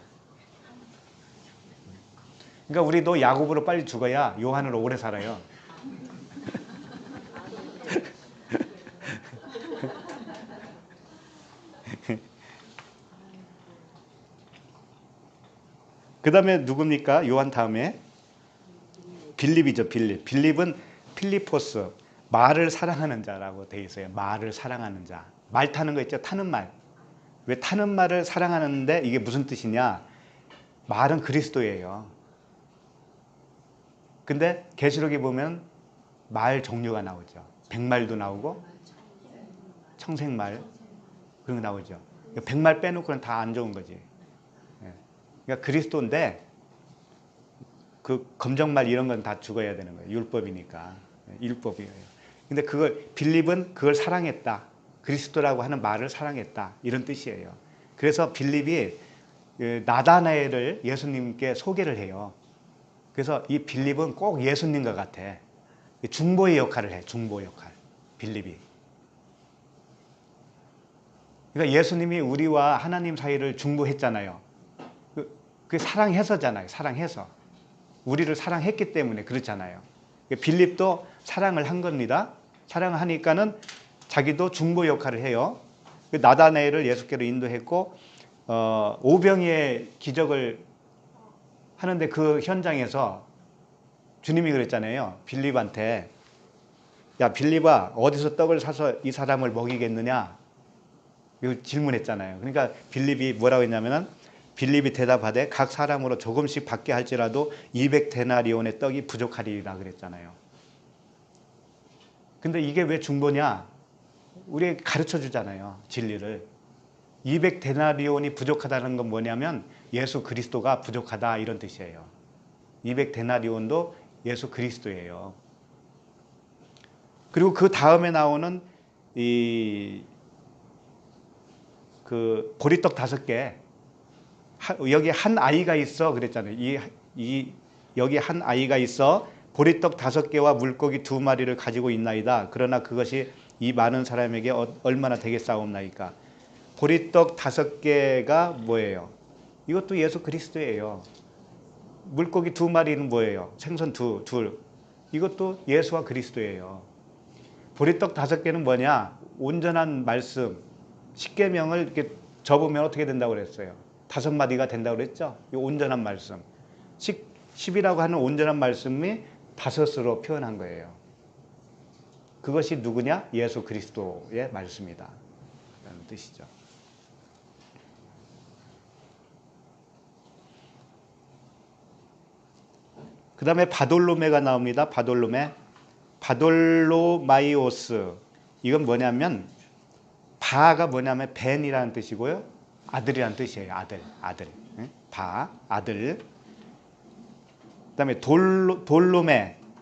그러니까 우리도 야고보로 빨리 죽어야 요한으로 오래 살아요. 그 다음에 누굽니까? 요한 다음에 빌립이죠. 빌립은 필리포스, 말을 사랑하는 자라고 되어 있어요. 말을 사랑하는 자. 말 타는 거 있죠? 타는 말. 왜 타는 말을 사랑하는데 이게 무슨 뜻이냐? 말은 그리스도예요. 근데 계시록에 보면 말 종류가 나오죠. 백말도 나오고 청생말 그런 거 나오죠. 백말 빼놓고는 다 안 좋은 거지. 그러니까 그리스도인데 그 검정말 이런 건 다 죽어야 되는 거예요. 율법이니까. 율법이에요. 근데 그걸 빌립은 그걸 사랑했다. 그리스도라고 하는 말을 사랑했다. 이런 뜻이에요. 그래서 빌립이 나다나엘을 예수님께 소개를 해요. 그래서 이 빌립은 꼭 예수님과 같아. 중보의 역할을 해. 중보 역할. 빌립이. 그러니까 예수님이 우리와 하나님 사이를 중보했잖아요. 그게 사랑해서잖아요. 사랑해서. 우리를 사랑했기 때문에 그렇잖아요. 빌립도 사랑을 한 겁니다. 사랑을 하니까는 자기도 중보 역할을 해요. 나다나엘을 예수께로 인도했고 오병이의 기적을 하는데 그 현장에서 주님이 그랬잖아요. 빌립한테 야 빌립아 어디서 떡을 사서 이 사람을 먹이겠느냐 이거 질문했잖아요. 그러니까 빌립이 뭐라고 했냐면은 빌립이 대답하되 각 사람으로 조금씩 받게 할지라도 200데나리온의 떡이 부족하리라 그랬잖아요. 근데 이게 왜 중보냐? 우리에게 가르쳐 주잖아요. 진리를. 200데나리온이 부족하다는 건 뭐냐면 예수 그리스도가 부족하다 이런 뜻이에요. 200데나리온도 예수 그리스도예요. 그리고 그 다음에 나오는 그 보리떡 5개 여기 한 아이가 있어 그랬잖아요. 여기 한 아이가 있어 보리떡 5개와 물고기 2마리를 가지고 있나이다. 그러나 그것이 이 많은 사람에게 얼마나 되겠사옵나이까. 보리떡 5개가 뭐예요? 이것도 예수 그리스도예요. 물고기 2마리는 뭐예요? 생선 둘. 이것도 예수와 그리스도예요. 보리떡 5개는 뭐냐? 온전한 말씀, 십계명을 이렇게 접으면 어떻게 된다고 그랬어요? 5마디가 된다고 그랬죠? 이 온전한 말씀. 10이라고 하는 온전한 말씀이 5으로 표현한 거예요. 그것이 누구냐? 예수 그리스도의 말씀이다. 라는 뜻이죠. 그 다음에 바돌로메가 나옵니다. 바돌로마이오스. 이건 뭐냐면 바가 뭐냐면 벤이라는 뜻이고요. 아들이라는 뜻이에요. 아들. 아들. 그 다음에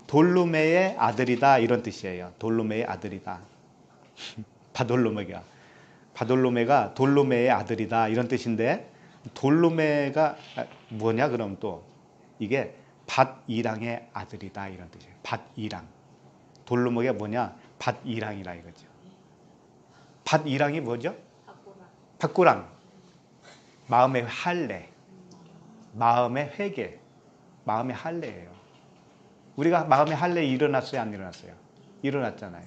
돌로메의 아들이다 이런 뜻이에요. 돌로메의 아들이다. 바돌로메가. 바돌로메가 돌로메의 아들이다 이런 뜻인데 돌로메가 뭐냐 그럼 또 이게 밧이랑의 아들이다 이런 뜻이에요. 밧이랑. 돌로메가 뭐냐? 밧이랑이라 이거죠. 밧이랑이 뭐죠? 밧구랑. 마음의 할례. 마음의 회개. 마음의 할례예요. 우리가 마음의 할례 일어났어요, 안 일어났어요? 일어났잖아요.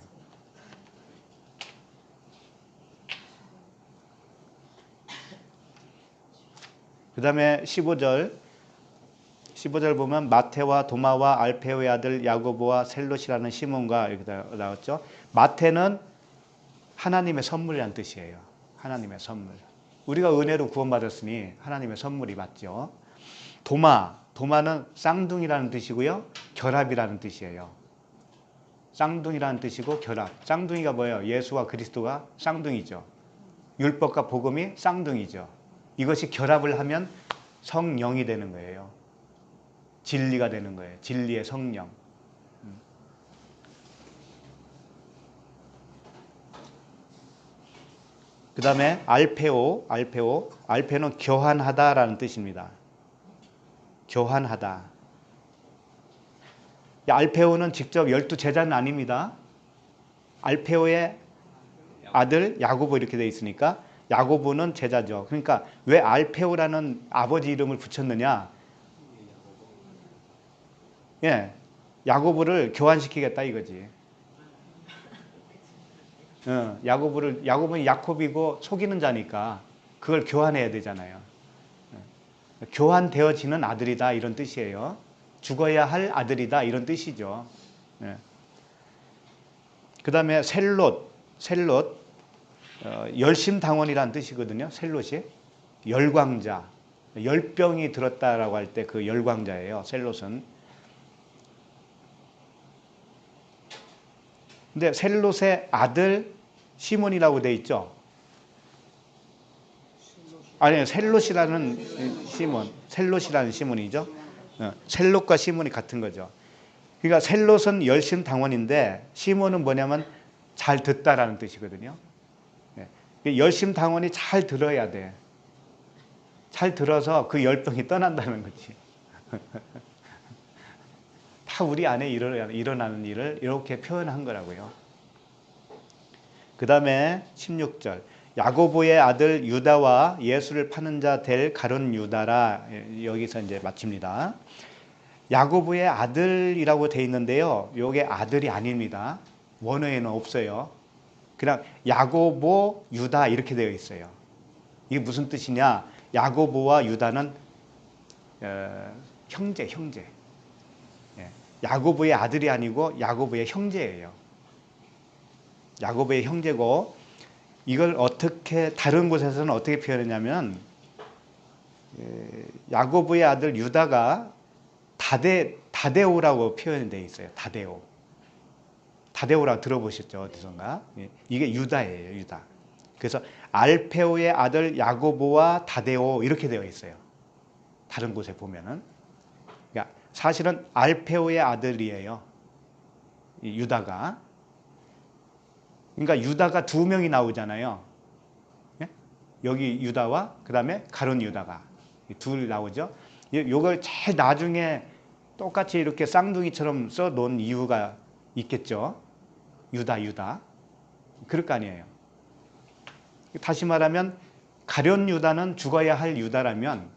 그 다음에 15절 보면 마테와 도마와 알페오의 아들 야고보와 셀롯이라는 시몬과 이렇게 나왔죠. 마테는 하나님의 선물이라는 뜻이에요. 하나님의 선물. 우리가 은혜로 구원받았으니 하나님의 선물이 맞죠. 도마는 쌍둥이라는 뜻이고요. 결합이라는 뜻이에요. 쌍둥이라는 뜻이고 결합. 쌍둥이가 뭐예요? 예수와 그리스도가 쌍둥이죠. 율법과 복음이 쌍둥이죠. 이것이 결합을 하면 성령이 되는 거예요. 진리가 되는 거예요. 진리의 성령. 그 다음에 알페오는 교환하다라는 뜻입니다. 교환하다. 알페오는 직접 12제자는 아닙니다. 알페오의 아들 야고보 이렇게 되어 있으니까 야고보는 제자죠. 그러니까 왜 알페오라는 아버지 이름을 붙였느냐? 예, 야고보를 교환시키겠다 이거지. 야고보는 야콥이고 속이는 자니까 그걸 교환해야 되잖아요. 교환되어지는 아들이다 이런 뜻이에요. 죽어야 할 아들이다 이런 뜻이죠. 그 다음에 셀롯 열심당원이라는 뜻이거든요. 셀롯이 열광자, 열병이 들었다라고 할 때 그 열광자예요. 셀롯은. 근데 셀롯의 아들 시몬이라고 돼 있죠. 아니 셀롯이라는 시몬이죠. 셀롯과 시몬이 같은 거죠. 그러니까 셀롯은 열심당원인데 시몬은 뭐냐면 잘 듣다라는 뜻이거든요. 열심당원이 잘 들어야 돼. 잘 들어서 그 열병이 떠난다는 거지. 다 우리 안에 일어나는 일을 이렇게 표현한 거라고요. 그 다음에 16절 야고보의 아들 유다와 예수를 파는 자 될 가룟 유다라. 여기서 이제 마칩니다. 야고보의 아들이라고 돼 있는데요. 이게 아들이 아닙니다. 원어에는 없어요. 그냥 야고보 유다 이렇게 되어 있어요. 이게 무슨 뜻이냐? 야고보와 유다는 형제. 야고보의 아들이 아니고 야고보의 형제예요. 야고보의 형제고 이걸 어떻게 다른 곳에서는 어떻게 표현했냐면 야고보의 아들 유다가 다데오라고 표현이 되어 있어요. 다데오라고 들어보셨죠? 어디선가? 이게 유다예요. 유다. 그래서 알페오의 아들 야고보와 다데오 이렇게 되어 있어요. 다른 곳에 보면은. 그러니까 사실은 알페오의 아들이에요. 유다가. 그러니까 유다가 두 명이 나오잖아요. 여기 유다와 그 다음에 가룟 유다가 둘 나오죠. 이걸 제일 나중에 똑같이 이렇게 쌍둥이처럼 써놓은 이유가 있겠죠. 유다. 그럴 거 아니에요. 다시 말하면 가룟 유다는 죽어야 할 유다라면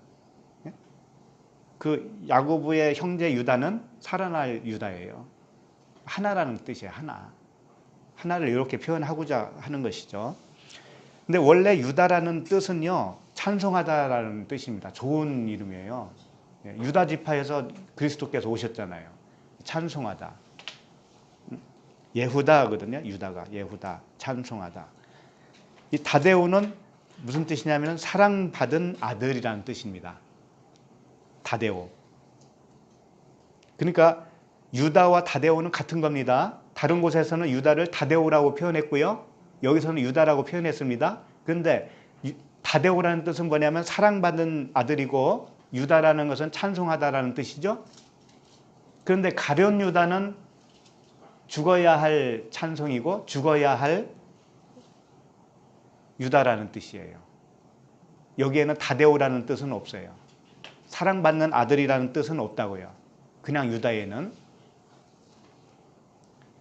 그 야고보의 형제 유다는 살아날 유다예요. 하나라는 뜻이에요. 하나를 이렇게 표현하고자 하는 것이죠. 근데 원래 유다라는 뜻은요, 찬송하다라는 뜻입니다. 좋은 이름이에요. 유다 지파에서 그리스도께서 오셨잖아요. 찬송하다. 예후다거든요. 유다가 예후다, 찬송하다. 이 다데오는 무슨 뜻이냐면 사랑받은 아들이라는 뜻입니다. 다데오. 그러니까 유다와 다데오는 같은 겁니다. 다른 곳에서는 유다를 다데오라고 표현했고요. 여기서는 유다라고 표현했습니다. 그런데 다데오라는 뜻은 뭐냐면 사랑받은 아들이고 유다라는 것은 찬송하다라는 뜻이죠. 그런데 가룟 유다는 죽어야 할 찬송이고 죽어야 할 유다라는 뜻이에요. 여기에는 다데오라는 뜻은 없어요. 사랑받는 아들이라는 뜻은 없다고요. 그냥 유다에는.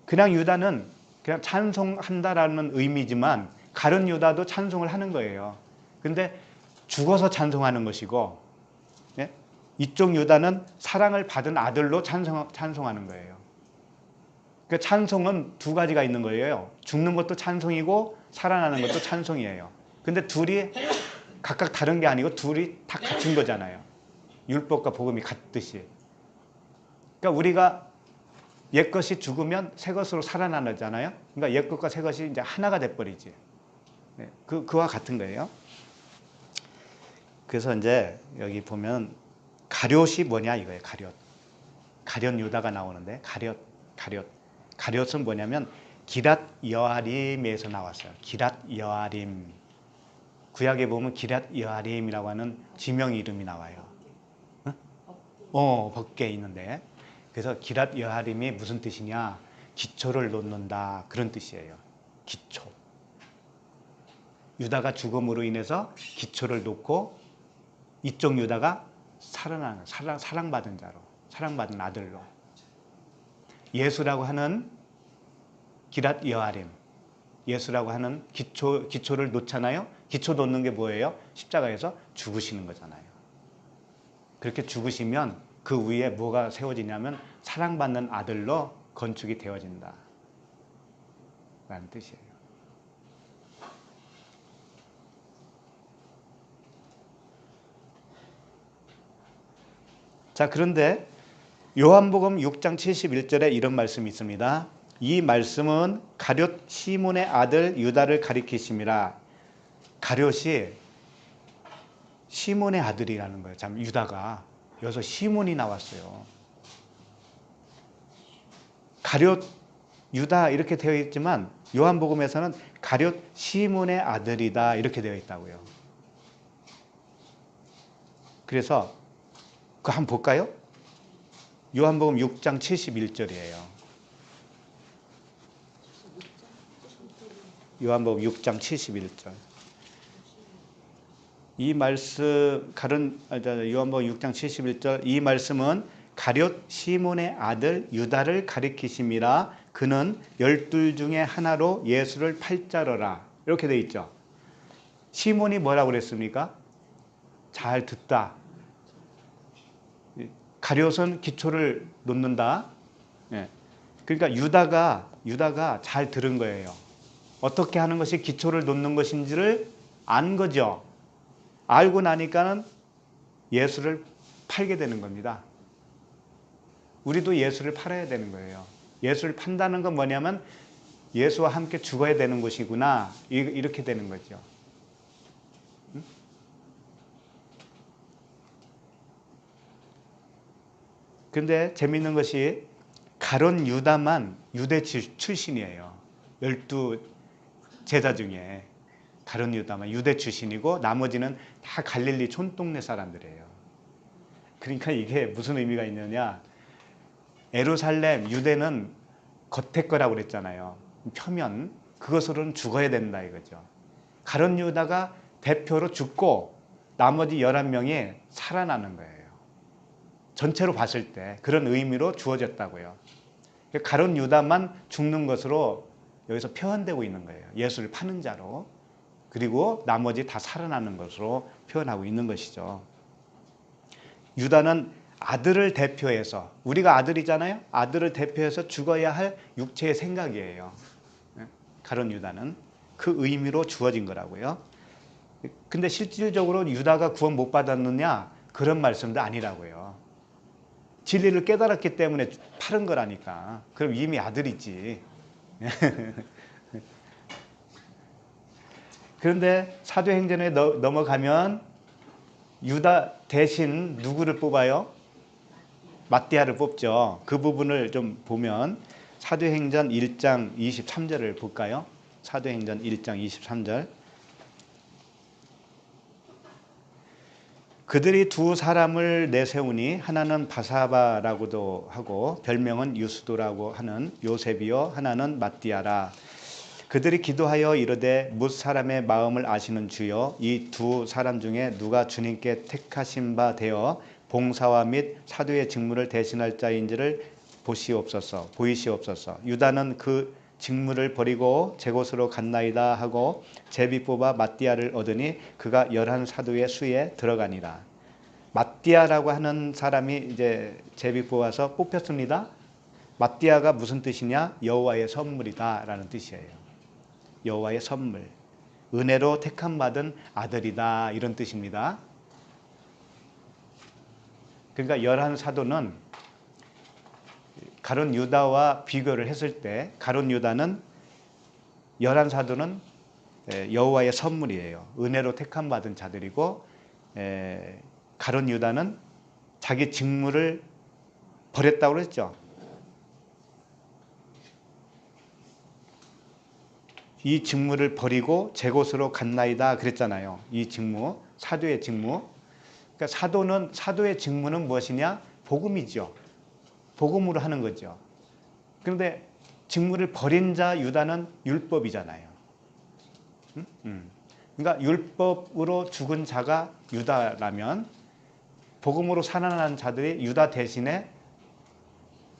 그냥 유다는 그냥 찬송한다라는 의미지만 가룟 유다도 찬송을 하는 거예요. 근데 죽어서 찬송하는 것이고, 예? 이쪽 유다는 사랑을 받은 아들로 찬송하는 거예요. 그 찬송은 두 가지가 있는 거예요. 죽는 것도 찬송이고 살아나는 것도 찬송이에요. 근데 둘이 각각 다른 게 아니고 둘이 다 같은 거잖아요. 율법과 복음이 같듯이. 그러니까 우리가 옛것이 죽으면 새것으로 살아나잖아요. 그러니까 옛것과 새것이 이제 하나가 돼버리지. 네, 그와 같은 거예요. 그래서 이제 여기 보면 가룟이 뭐냐 이거예요. 가룟 유다가 나오는데 가룟은 뭐냐면 기랏 여아림에서 나왔어요. 기랏 여아림. 구약에 보면 기랏 여아림이라고 하는 지명 이름이 나와요. 법궤에 있는데. 그래서 기랏 여아림이 무슨 뜻이냐? 기초를 놓는다. 그런 뜻이에요. 기초. 유다가 죽음으로 인해서 기초를 놓고 이쪽 유다가 살아나는, 사랑받은 자로, 사랑받은 아들로. 예수라고 하는 기랏 여아림. 예수라고 하는 기초를 놓잖아요. 기초 놓는 게 뭐예요? 십자가에서 죽으시는 거잖아요. 그렇게 죽으시면 그 위에 뭐가 세워지냐면 사랑받는 아들로 건축이 되어진다 라는 뜻이에요. 자, 그런데 요한복음 6장 71절에 이런 말씀이 있습니다. 이 말씀은 가룟 시몬의 아들 유다를 가리키심이라. 가룟이 시몬의 아들이라는 거예요. 참 유다가. 여기서 시몬이 나왔어요. 가룟 유다 이렇게 되어 있지만 요한복음에서는 가룟 시몬의 아들이다 이렇게 되어 있다고요. 그래서 그거 한번 볼까요? 요한복음 6장 71절이에요. 요한복음 6장 71절. 이 말씀 요한복음 6장 71절 이 말씀은 가룟 시몬의 아들 유다를 가리키심이라. 그는 12 중에 하나로 예수를 팔자러라. 이렇게 돼 있죠. 시몬이 뭐라고 그랬습니까? 잘 듣다. 가룟은 기초를 놓는다. 그러니까 유다가 잘 들은 거예요. 어떻게 하는 것이 기초를 놓는 것인지를 안 거죠. 알고 나니까는 예수를 팔게 되는 겁니다. 우리도 예수를 팔아야 되는 거예요. 예수를 판다는 건 뭐냐면 예수와 함께 죽어야 되는 것이구나. 이렇게 되는 거죠. 근데 재밌는 것이 가룟 유다만 유대 출신이에요. 12 제자 중에 가룟 유다만 유대 출신이고 나머지는 다 갈릴리 촌동네 사람들이에요. 그러니까 이게 무슨 의미가 있느냐. 예루살렘 유대는 겉에 거라고 그랬잖아요. 표면. 그것으로는 죽어야 된다 이거죠. 가룟 유다가 대표로 죽고 나머지 11명이 살아나는 거예요. 전체로 봤을 때 그런 의미로 주어졌다고요. 가룟 유다만 죽는 것으로 여기서 표현되고 있는 거예요. 예수를 파는 자로. 그리고 나머지 다 살아나는 것으로 표현하고 있는 것이죠. 유다는 아들을 대표해서, 우리가 아들이잖아요. 아들을 대표해서 죽어야 할 육체의 생각이에요. 가룟 유다는 그 의미로 주어진 거라고요. 근데 실질적으로 유다가 구원 못 받았느냐? 그런 말씀도 아니라고요. 진리를 깨달았기 때문에 팔은 거라니까. 그럼 이미 아들이지. 그런데 사도행전에 넘어가면 유다 대신 누구를 뽑아요? 마띠아를 뽑죠. 그 부분을 좀 보면 사도행전 1장 23절을 볼까요? 사도행전 1장 23절. 그들이 두 사람을 내세우니 하나는 바사바라고도 하고 별명은 유스도라고 하는 요셉이요 하나는 마띠아라. 그들이 기도하여 이르되 뭇 사람의 마음을 아시는 주여 이 두 사람 중에 누가 주님께 택하신 바 되어 봉사와 및 사도의 직무를 대신할 자인지를 보이시옵소서. 유다는 그 직무를 버리고 제 곳으로 갔나이다 하고 제비 뽑아 마띠아를 얻으니 그가 11 사도의 수에 들어가니라. 마띠아라고 하는 사람이 이제 제비 뽑아서 뽑혔습니다. 마띠아가 무슨 뜻이냐? 여호와의 선물이다라는 뜻이에요. 여호와의 선물, 은혜로 택함 받은 아들이다 이런 뜻입니다. 그러니까 11 사도는 가룟 유다와 비교를 했을 때 가룟 유다는 11 사도는 여호와의 선물이에요. 은혜로 택함 받은 자들이고 가룟 유다는 자기 직무를 버렸다고 그랬죠. 이 직무를 버리고 제 곳으로 갔나이다 그랬잖아요. 이 직무, 사도의 직무. 그러니까 사도의 직무는 무엇이냐? 복음이죠. 복음으로 하는 거죠. 그런데 직무를 버린 자 유다는 율법이잖아요. 그러니까 율법으로 죽은 자가 유다라면 복음으로 살아난 자들이 유다 대신에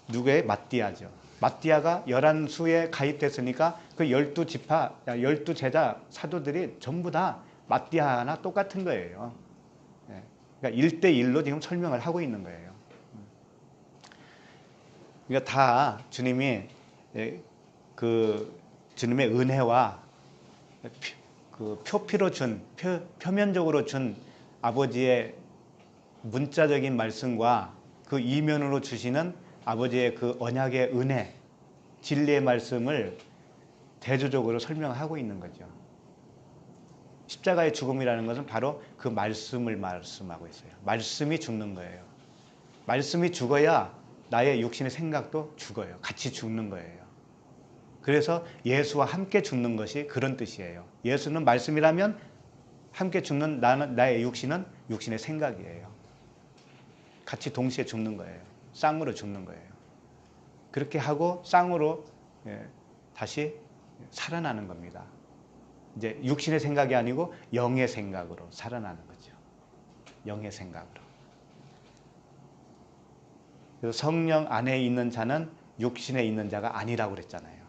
누구의? 마띠아죠. 마띠아가 11수에 가입됐으니까 그 12지파, 12제자 사도들이 전부 다 마띠아나 똑같은 거예요. 그러니까 1대1로 지금 설명을 하고 있는 거예요. 그러니까 다 주님이 주님의 은혜와 표피로 준, 표면적으로 준 아버지의 문자적인 말씀과 그 이면으로 주시는 아버지의 그 언약의 은혜, 진리의 말씀을 대조적으로 설명하고 있는 거죠. 십자가의 죽음이라는 것은 바로 그 말씀을 말씀하고 있어요. 말씀이 죽는 거예요. 말씀이 죽어야 나의 육신의 생각도 죽어요. 같이 죽는 거예요. 그래서 예수와 함께 죽는 것이 그런 뜻이에요. 예수는 말씀이라면 함께 죽는 나의 육신은 육신의 생각이에요. 같이 동시에 죽는 거예요. 쌍으로 죽는 거예요. 그렇게 하고 쌍으로 다시 살아나는 겁니다. 이제 육신의 생각이 아니고 영의 생각으로 살아나는 거죠. 영의 생각으로. 그래서 성령 안에 있는 자는 육신에 있는 자가 아니라고 그랬잖아요.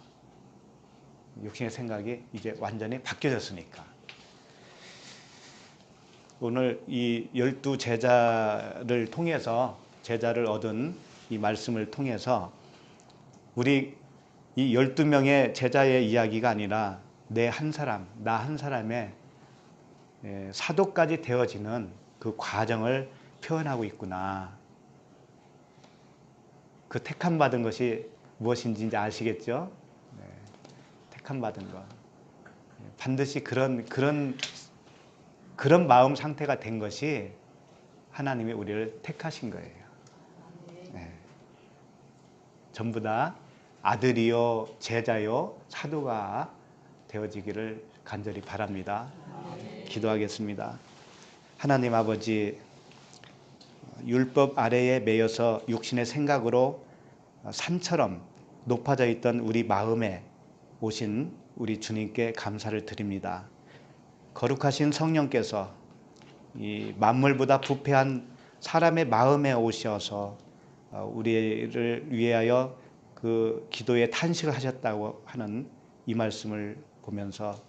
육신의 생각이 이제 완전히 바뀌어졌으니까. 오늘 이 12제자를 통해서 제자를 얻은 이 말씀을 통해서 우리 이 12명의 제자의 이야기가 아니라 내 한 사람, 나 한 사람의 사도까지 되어지는 그 과정을 표현하고 있구나. 그 택함 받은 것이 무엇인지 이제 아시겠죠? 택함 받은 것. 반드시 그런 마음 상태가 된 것이 하나님이 우리를 택하신 거예요. 전부 다 아들이요, 제자요, 사도가 되어지기를 간절히 바랍니다. 기도하겠습니다. 하나님 아버지, 율법 아래에 매여서 육신의 생각으로 산처럼 높아져 있던 우리 마음에 오신 우리 주님께 감사를 드립니다. 거룩하신 성령께서 이 만물보다 부패한 사람의 마음에 오셔서 우리를 위하여 그 기도에 탄식을 하셨다고 하는 이 말씀을 보면서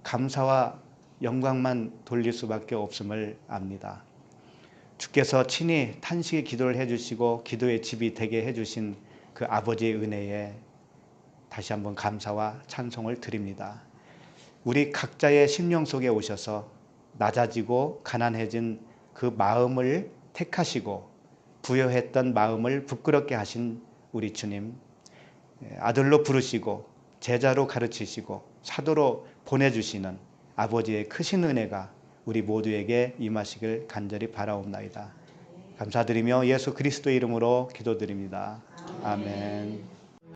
감사와 영광만 돌릴 수밖에 없음을 압니다. 주께서 친히 탄식의 기도를 해주시고 기도의 집이 되게 해주신 그 아버지의 은혜에 다시 한번 감사와 찬송을 드립니다. 우리 각자의 심령 속에 오셔서 낮아지고 가난해진 그 마음을 택하시고 부여했던 마음을 부끄럽게 하신 우리 주님, 아들로 부르시고 제자로 가르치시고 사도로 보내주시는 아버지의 크신 은혜가 우리 모두에게 임하시길 간절히 바라옵나이다. 감사드리며 예수 그리스도의 이름으로 기도드립니다. 아멘.